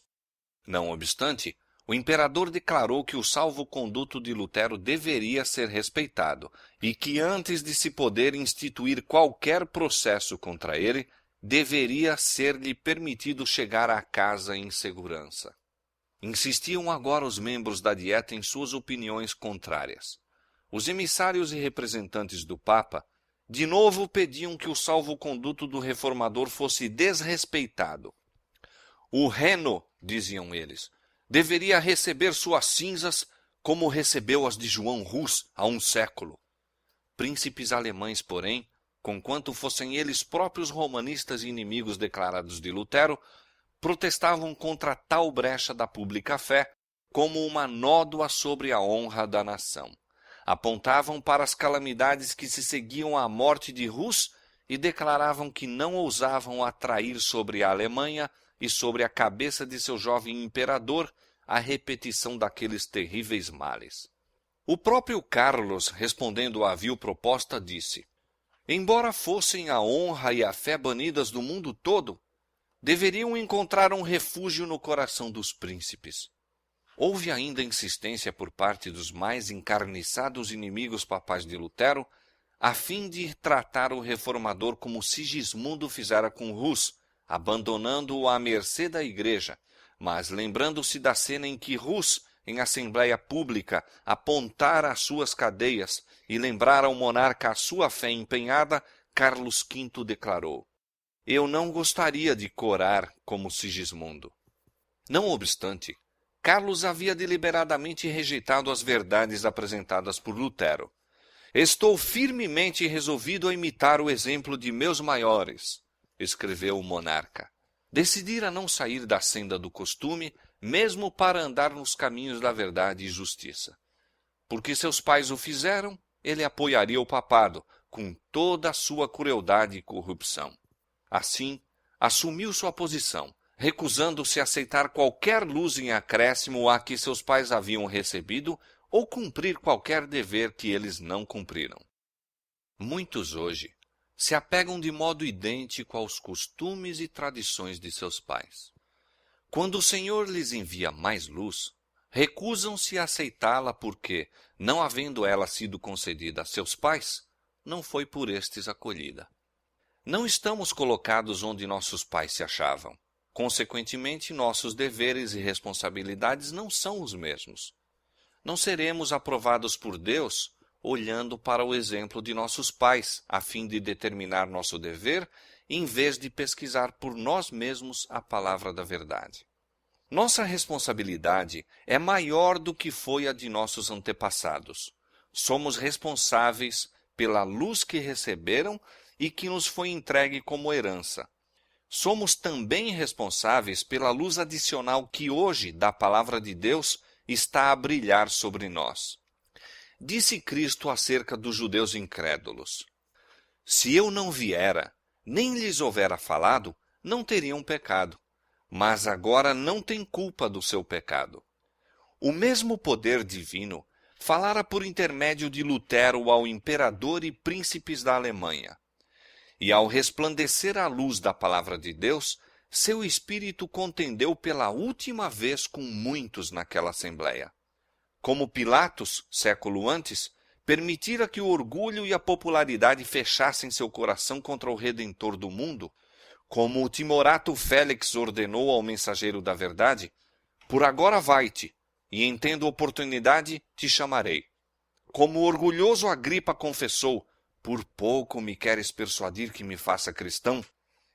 Não obstante, o imperador declarou que o salvo-conduto de Lutero deveria ser respeitado e que antes de se poder instituir qualquer processo contra ele, deveria ser-lhe permitido chegar à casa em segurança. Insistiam agora os membros da Dieta em suas opiniões contrárias. Os emissários e representantes do Papa de novo pediam que o salvo-conduto do reformador fosse desrespeitado. O Reno, diziam eles, deveria receber suas cinzas como recebeu as de João Rus há um século. Príncipes alemães, porém, conquanto fossem eles próprios romanistas e inimigos declarados de Lutero, protestavam contra tal brecha da pública fé como uma nódoa sobre a honra da nação. apontavam para as calamidades que se seguiam à morte de Rus e declaravam que não ousavam atrair sobre a Alemanha e sobre a cabeça de seu jovem imperador a repetição daqueles terríveis males. O próprio Carlos, respondendo à vil proposta, disse: embora fossem a honra e a fé banidas do mundo todo, deveriam encontrar um refúgio no coração dos príncipes. Houve ainda insistência por parte dos mais encarniçados inimigos papais de Lutero, a fim de tratar o reformador como Sigismundo fizera com Rus, abandonando-o à mercê da igreja, mas lembrando-se da cena em que Rus, em assembleia pública, apontara as suas cadeias e lembrara ao monarca a sua fé empenhada, Carlos V declarou: eu não gostaria de corar como Sigismundo. Não obstante, Carlos havia deliberadamente rejeitado as verdades apresentadas por Lutero. Estou firmemente resolvido a imitar o exemplo de meus maiores, escreveu o monarca. Decidira não sair da senda do costume, mesmo para andar nos caminhos da verdade e justiça. Porque seus pais o fizeram, ele apoiaria o papado, com toda a sua crueldade e corrupção. Assim, assumiu sua posição, recusando-se a aceitar qualquer luz em acréscimo a que seus pais haviam recebido ou cumprir qualquer dever que eles não cumpriram. Muitos hoje se apegam de modo idêntico aos costumes e tradições de seus pais. Quando o Senhor lhes envia mais luz, recusam-se a aceitá-la porque, não havendo ela sido concedida a seus pais, não foi por estes acolhida. Não estamos colocados onde nossos pais se achavam. Consequentemente, nossos deveres e responsabilidades não são os mesmos. Não seremos aprovados por Deus olhando para o exemplo de nossos pais, a fim de determinar nosso dever, em vez de pesquisar por nós mesmos a palavra da verdade. Nossa responsabilidade é maior do que foi a de nossos antepassados. Somos responsáveis pela luz que receberam e que nos foi entregue como herança. Somos também responsáveis pela luz adicional que hoje, da palavra de Deus, está a brilhar sobre nós. Disse Cristo acerca dos judeus incrédulos: se eu não viera, nem lhes houvera falado, não teriam pecado, mas agora não têm culpa do seu pecado. O mesmo poder divino falara por intermédio de Lutero ao imperador e príncipes da Alemanha. E ao resplandecer a luz da palavra de Deus, seu espírito contendeu pela última vez com muitos naquela assembleia. Como Pilatos, século antes, permitira que o orgulho e a popularidade fechassem seu coração contra o Redentor do mundo, como o timorato Félix ordenou ao mensageiro da verdade: por agora vai-te, e em tendo oportunidade te chamarei. Como o orgulhoso Agripa confessou: por pouco me queres persuadir que me faça cristão,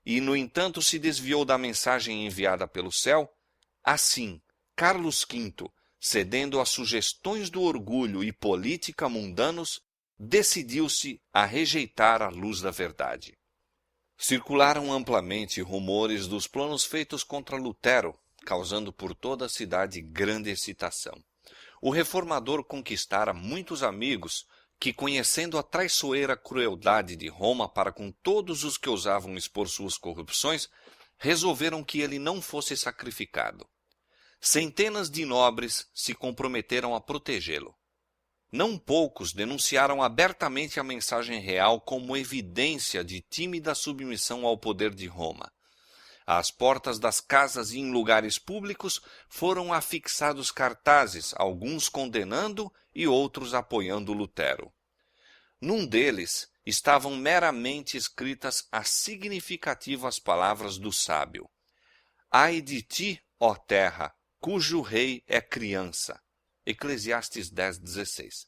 e no entanto se desviou da mensagem enviada pelo céu, assim, Carlos V, cedendo às sugestões do orgulho e política mundanos, decidiu-se a rejeitar a luz da verdade. Circularam amplamente rumores dos planos feitos contra Lutero, causando por toda a cidade grande excitação. O reformador conquistara muitos amigos que, conhecendo a traiçoeira crueldade de Roma para com todos os que ousavam expor suas corrupções, resolveram que ele não fosse sacrificado. Centenas de nobres se comprometeram a protegê-lo. Não poucos denunciaram abertamente a mensagem real como evidência de tímida submissão ao poder de Roma. Às portas das casas e em lugares públicos foram afixados cartazes, alguns condenando e outros apoiando Lutero. Num deles estavam meramente escritas as significativas palavras do sábio: ai de ti, ó terra, cujo rei é criança. Eclesiastes 10:16.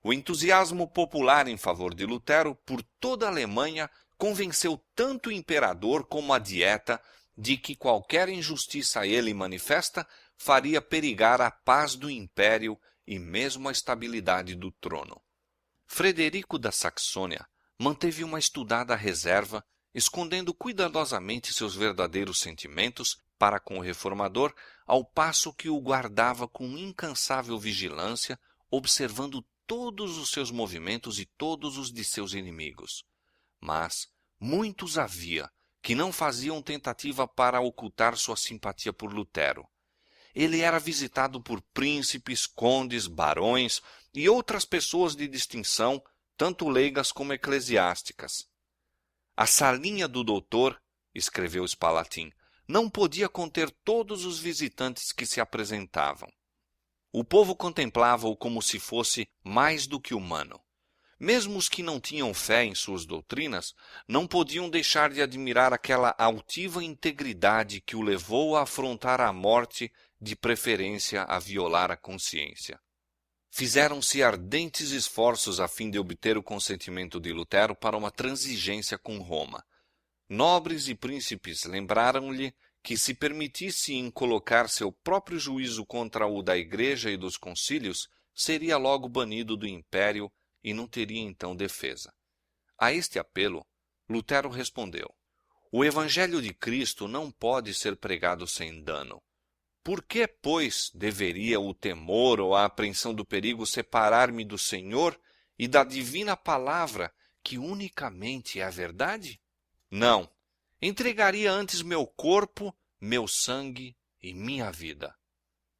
O entusiasmo popular em favor de Lutero por toda a Alemanha convenceu tanto o imperador como a dieta de que qualquer injustiça a ele manifesta faria perigar a paz do império e mesmo a estabilidade do trono. Frederico da Saxônia manteve uma estudada reserva, escondendo cuidadosamente seus verdadeiros sentimentos para com o reformador, ao passo que o guardava com incansável vigilância, observando todos os seus movimentos e todos os de seus inimigos. Mas muitos havia que não faziam tentativa para ocultar sua simpatia por Lutero. Ele era visitado por príncipes, condes, barões e outras pessoas de distinção, tanto leigas como eclesiásticas. A salinha do doutor, escreveu Spalatin, não podia conter todos os visitantes que se apresentavam. O povo contemplava-o como se fosse mais do que humano. Mesmo os que não tinham fé em suas doutrinas não podiam deixar de admirar aquela altiva integridade que o levou a afrontar a morte, de preferência a violar a consciência. Fizeram-se ardentes esforços a fim de obter o consentimento de Lutero para uma transigência com Roma. Nobres e príncipes lembraram-lhe que, se permitisse colocar seu próprio juízo contra o da Igreja e dos concílios, seria logo banido do império e não teria então defesa. A este apelo, Lutero respondeu: o Evangelho de Cristo não pode ser pregado sem dano. Por que, pois, deveria o temor ou a apreensão do perigo separar-me do Senhor e da divina palavra, que unicamente é a verdade? Não, entregaria antes meu corpo, meu sangue e minha vida.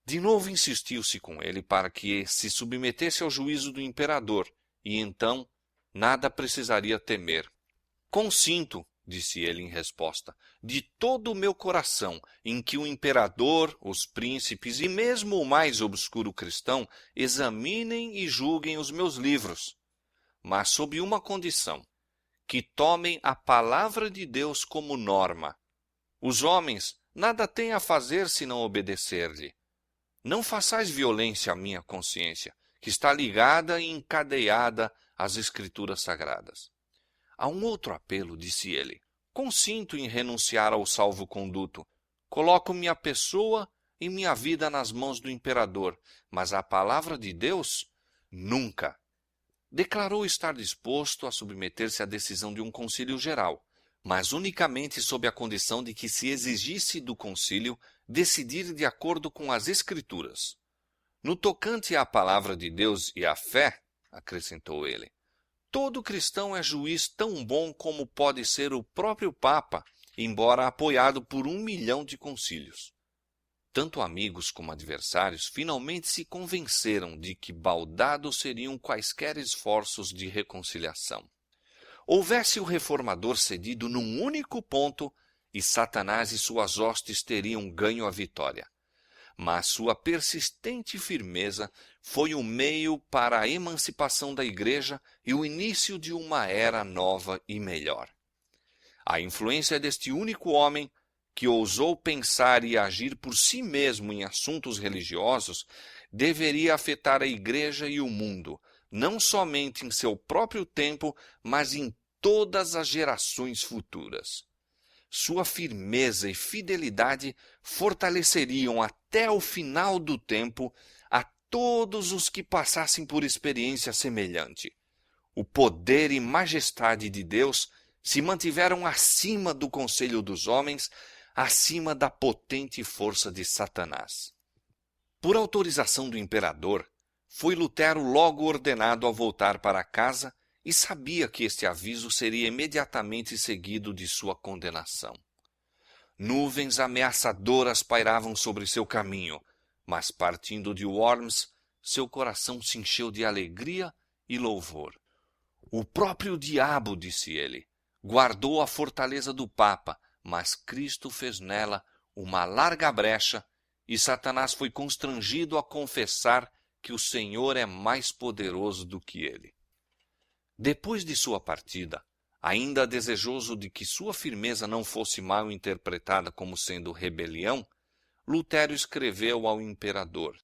De novo insistiu-se com ele para que se submetesse ao juízo do imperador, e então nada precisaria temer. Consinto, disse ele em resposta, de todo o meu coração, em que o imperador, os príncipes e mesmo o mais obscuro cristão examinem e julguem os meus livros, mas sob uma condição: que tomem a palavra de Deus como norma. Os homens nada têm a fazer senão obedecer-lhe. Não façais violência à minha consciência, que está ligada e encadeada às Escrituras Sagradas. A um outro apelo, disse ele: consinto em renunciar ao salvo-conduto. Coloco minha pessoa e minha vida nas mãos do imperador, mas a palavra de Deus, nunca. Declarou estar disposto a submeter-se à decisão de um concílio geral, mas unicamente sob a condição de que se exigisse do concílio decidir de acordo com as Escrituras. No tocante à palavra de Deus e à fé, acrescentou ele, todo cristão é juiz tão bom como pode ser o próprio Papa, embora apoiado por 1 milhão de concílios. Tanto amigos como adversários finalmente se convenceram de que baldados seriam quaisquer esforços de reconciliação. Houvesse o reformador cedido num único ponto, e Satanás e suas hostes teriam ganho a vitória. Mas sua persistente firmeza foi o meio para a emancipação da Igreja e o início de uma era nova e melhor. A influência deste único homem, que ousou pensar e agir por si mesmo em assuntos religiosos, deveria afetar a Igreja e o mundo, não somente em seu próprio tempo, mas em todas as gerações futuras. Sua firmeza e fidelidade fortaleceriam até o final do tempo a todos os que passassem por experiência semelhante. O poder e majestade de Deus se mantiveram acima do conselho dos homens, acima da potente força de Satanás. Por autorização do imperador, foi Lutero logo ordenado a voltar para casa e sabia que este aviso seria imediatamente seguido de sua condenação. Nuvens ameaçadoras pairavam sobre seu caminho, mas partindo de Worms, seu coração se encheu de alegria e louvor. O próprio diabo, disse ele, guardou a fortaleza do Papa, mas Cristo fez nela uma larga brecha e Satanás foi constrangido a confessar que o Senhor é mais poderoso do que ele. Depois de sua partida, ainda desejoso de que sua firmeza não fosse mal interpretada como sendo rebelião, Lutero escreveu ao imperador: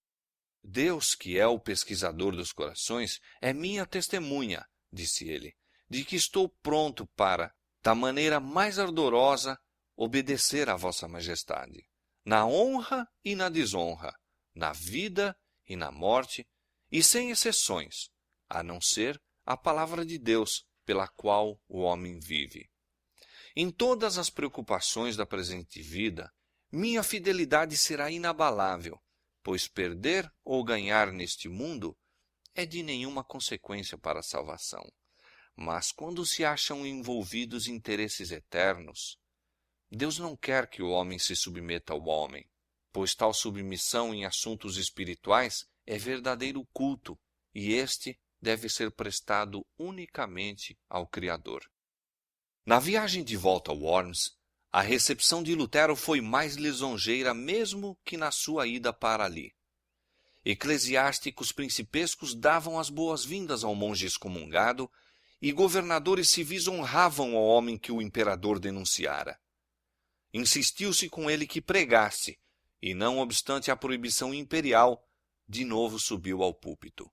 Deus, que é o pesquisador dos corações, é minha testemunha, disse ele, de que estou pronto para, da maneira mais ardorosa, obedecer à vossa majestade, na honra e na desonra, na vida e na morte, e sem exceções, a não ser a palavra de Deus, pela qual o homem vive. Em todas as preocupações da presente vida, minha fidelidade será inabalável, pois perder ou ganhar neste mundo, é de nenhuma consequência para a salvação. Mas quando se acham envolvidos interesses eternos, Deus não quer que o homem se submeta ao homem, pois tal submissão em assuntos espirituais é verdadeiro culto, e este deve ser prestado unicamente ao Criador. Na viagem de volta a Worms, a recepção de Lutero foi mais lisonjeira mesmo que na sua ida para ali. Eclesiásticos principescos davam as boas-vindas ao monge excomungado e governadores civis honravam ao homem que o imperador denunciara. Insistiu-se com ele que pregasse, e não obstante a proibição imperial, de novo subiu ao púlpito.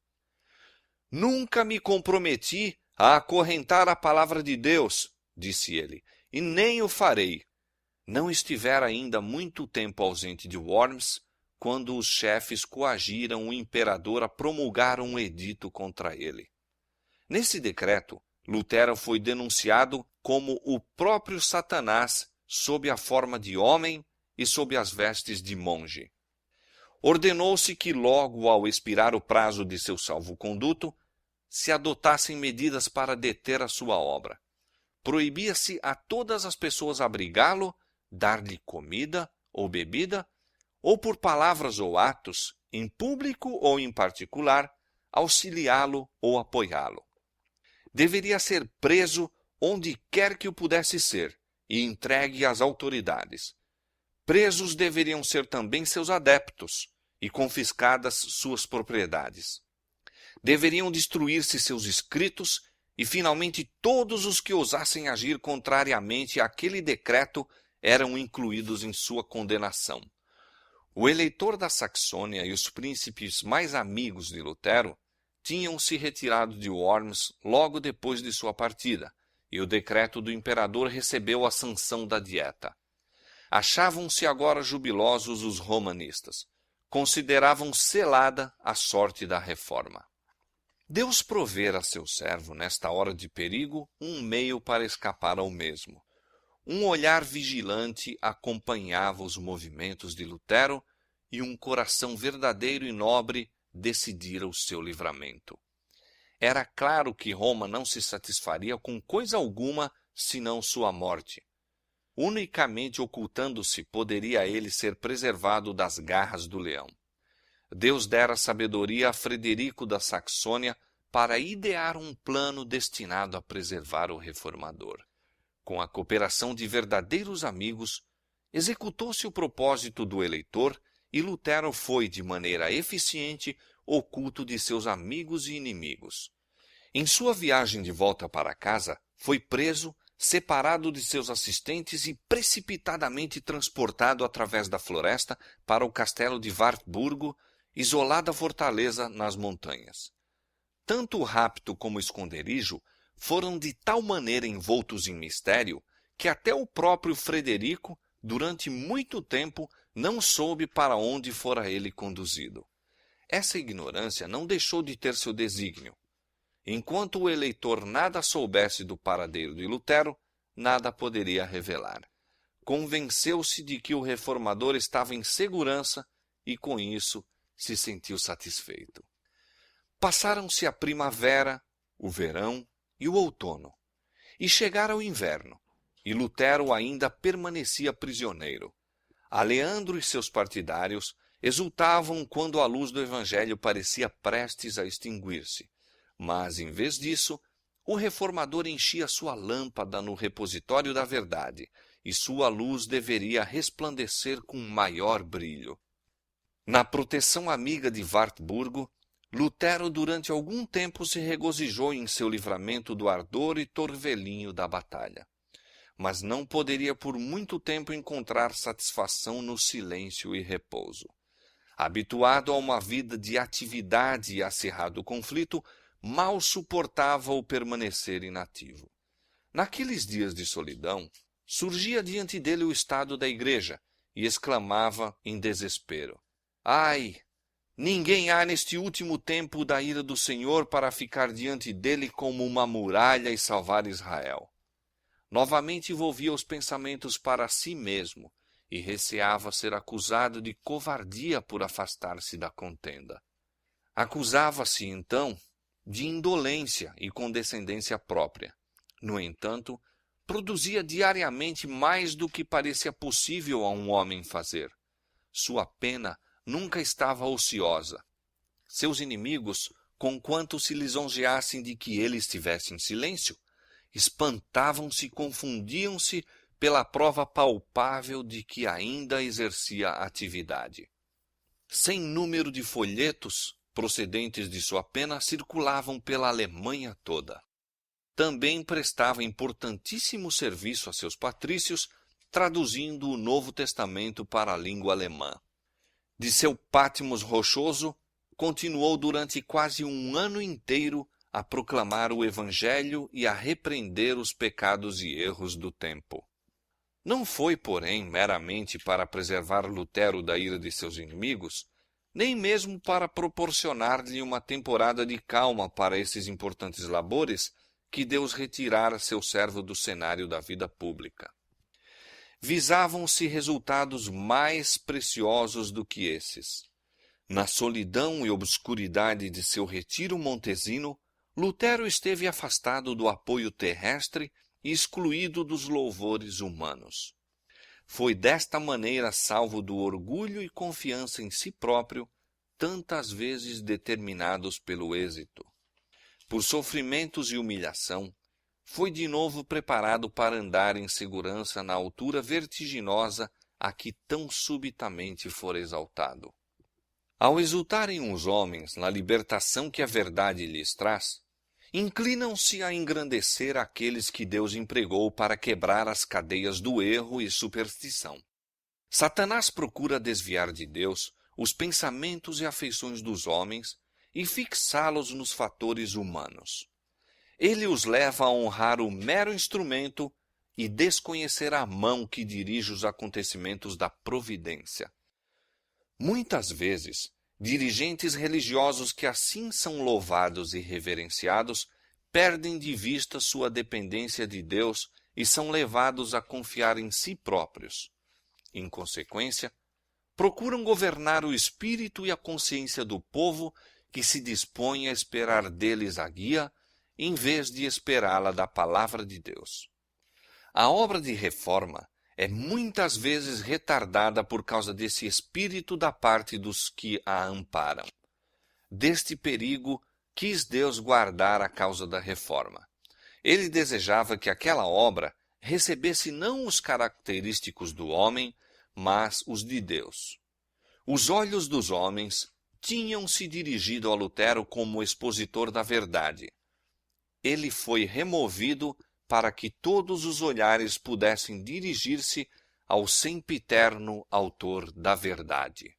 Nunca me comprometi a acorrentar a palavra de Deus, disse ele, e nem o farei. Não estivera ainda muito tempo ausente de Worms, quando os chefes coagiram o imperador a promulgar um edito contra ele. Nesse decreto, Lutero foi denunciado como o próprio Satanás sob a forma de homem e sob as vestes de monge. Ordenou-se que logo ao expirar o prazo de seu salvo-conduto, se adotassem medidas para deter a sua obra. Proibia-se a todas as pessoas abrigá-lo, dar-lhe comida ou bebida, ou por palavras ou atos, em público ou em particular, auxiliá-lo ou apoiá-lo. Deveria ser preso onde quer que o pudesse ser e entregue às autoridades. Presos deveriam ser também seus adeptos e confiscadas suas propriedades. Deveriam destruir-se seus escritos e, finalmente, todos os que ousassem agir contrariamente àquele decreto eram incluídos em sua condenação. O eleitor da Saxônia e os príncipes mais amigos de Lutero tinham se retirado de Worms logo depois de sua partida, e o decreto do imperador recebeu a sanção da Dieta. Achavam-se agora jubilosos os romanistas. Consideravam selada a sorte da reforma. Deus provera a seu servo, nesta hora de perigo, um meio para escapar ao mesmo. Um olhar vigilante acompanhava os movimentos de Lutero e um coração verdadeiro e nobre decidira o seu livramento. Era claro que Roma não se satisfaria com coisa alguma senão sua morte. Unicamente ocultando-se poderia ele ser preservado das garras do leão. Deus dera sabedoria a Frederico da Saxônia para idear um plano destinado a preservar o reformador. Com a cooperação de verdadeiros amigos, executou-se o propósito do eleitor e Lutero foi, de maneira eficiente, oculto de seus amigos e inimigos. Em sua viagem de volta para casa, foi preso, separado de seus assistentes e precipitadamente transportado através da floresta para o castelo de Wartburgo, isolada fortaleza nas montanhas. Tanto o rapto como o esconderijo foram de tal maneira envoltos em mistério que até o próprio Frederico, durante muito tempo, não soube para onde fora ele conduzido. Essa ignorância não deixou de ter seu desígnio. Enquanto o eleitor nada soubesse do paradeiro de Lutero, nada poderia revelar. Convenceu-se de que o reformador estava em segurança e, com isso, se sentiu satisfeito. Passaram-se a primavera, o verão e o outono, e chegara o inverno, e Lutero ainda permanecia prisioneiro. Aleandro e seus partidários exultavam quando a luz do Evangelho parecia prestes a extinguir-se, mas, em vez disso, o reformador enchia sua lâmpada no repositório da verdade, e sua luz deveria resplandecer com maior brilho. Na proteção amiga de Wartburgo, Lutero durante algum tempo se regozijou em seu livramento do ardor e torvelinho da batalha. Mas não poderia por muito tempo encontrar satisfação no silêncio e repouso. Habituado a uma vida de atividade e acirrado conflito, mal suportava o permanecer inativo. Naqueles dias de solidão, surgia diante dele o estado da igreja e exclamava em desespero: Ai! Ninguém há neste último tempo da ira do Senhor para ficar diante dele como uma muralha e salvar Israel. Novamente volvia os pensamentos para si mesmo e receava ser acusado de covardia por afastar-se da contenda. Acusava-se, então, de indolência e condescendência própria. No entanto, produzia diariamente mais do que parecia possível a um homem fazer. Sua pena nunca estava ociosa. Seus inimigos, conquanto se lisonjeassem de que ele estivesse em silêncio, espantavam-se e confundiam-se pela prova palpável de que ainda exercia atividade. Sem número de folhetos procedentes de sua pena circulavam pela Alemanha toda. Também prestava importantíssimo serviço a seus patrícios, traduzindo o Novo Testamento para a língua alemã. De seu Patmos rochoso, continuou durante quase um ano inteiro a proclamar o Evangelho e a repreender os pecados e erros do tempo. Não foi, porém, meramente para preservar Lutero da ira de seus inimigos, nem mesmo para proporcionar-lhe uma temporada de calma para esses importantes labores, que Deus retirara seu servo do cenário da vida pública. Visavam-se resultados mais preciosos do que esses. Na solidão e obscuridade de seu retiro montesino, Lutero esteve afastado do apoio terrestre e excluído dos louvores humanos. Foi desta maneira salvo do orgulho e confiança em si próprio, tantas vezes determinados pelo êxito. Por sofrimentos e humilhação, foi de novo preparado para andar em segurança na altura vertiginosa a que tão subitamente fora exaltado. Ao exultarem os homens na libertação que a verdade lhes traz, inclinam-se a engrandecer aqueles que Deus empregou para quebrar as cadeias do erro e superstição. Satanás procura desviar de Deus os pensamentos e afeições dos homens e fixá-los nos fatores humanos. Ele os leva a honrar o mero instrumento e desconhecer a mão que dirige os acontecimentos da providência. Muitas vezes, dirigentes religiosos que assim são louvados e reverenciados perdem de vista sua dependência de Deus e são levados a confiar em si próprios. Em consequência, procuram governar o espírito e a consciência do povo que se dispõe a esperar deles a guia, em vez de esperá-la da palavra de Deus. A obra de reforma é muitas vezes retardada por causa desse espírito da parte dos que a amparam. Deste perigo quis Deus guardar a causa da reforma. Ele desejava que aquela obra recebesse não os característicos do homem, mas os de Deus. Os olhos dos homens tinham se dirigido a Lutero como expositor da verdade. Ele foi removido para que todos os olhares pudessem dirigir-se ao sempiterno autor da verdade.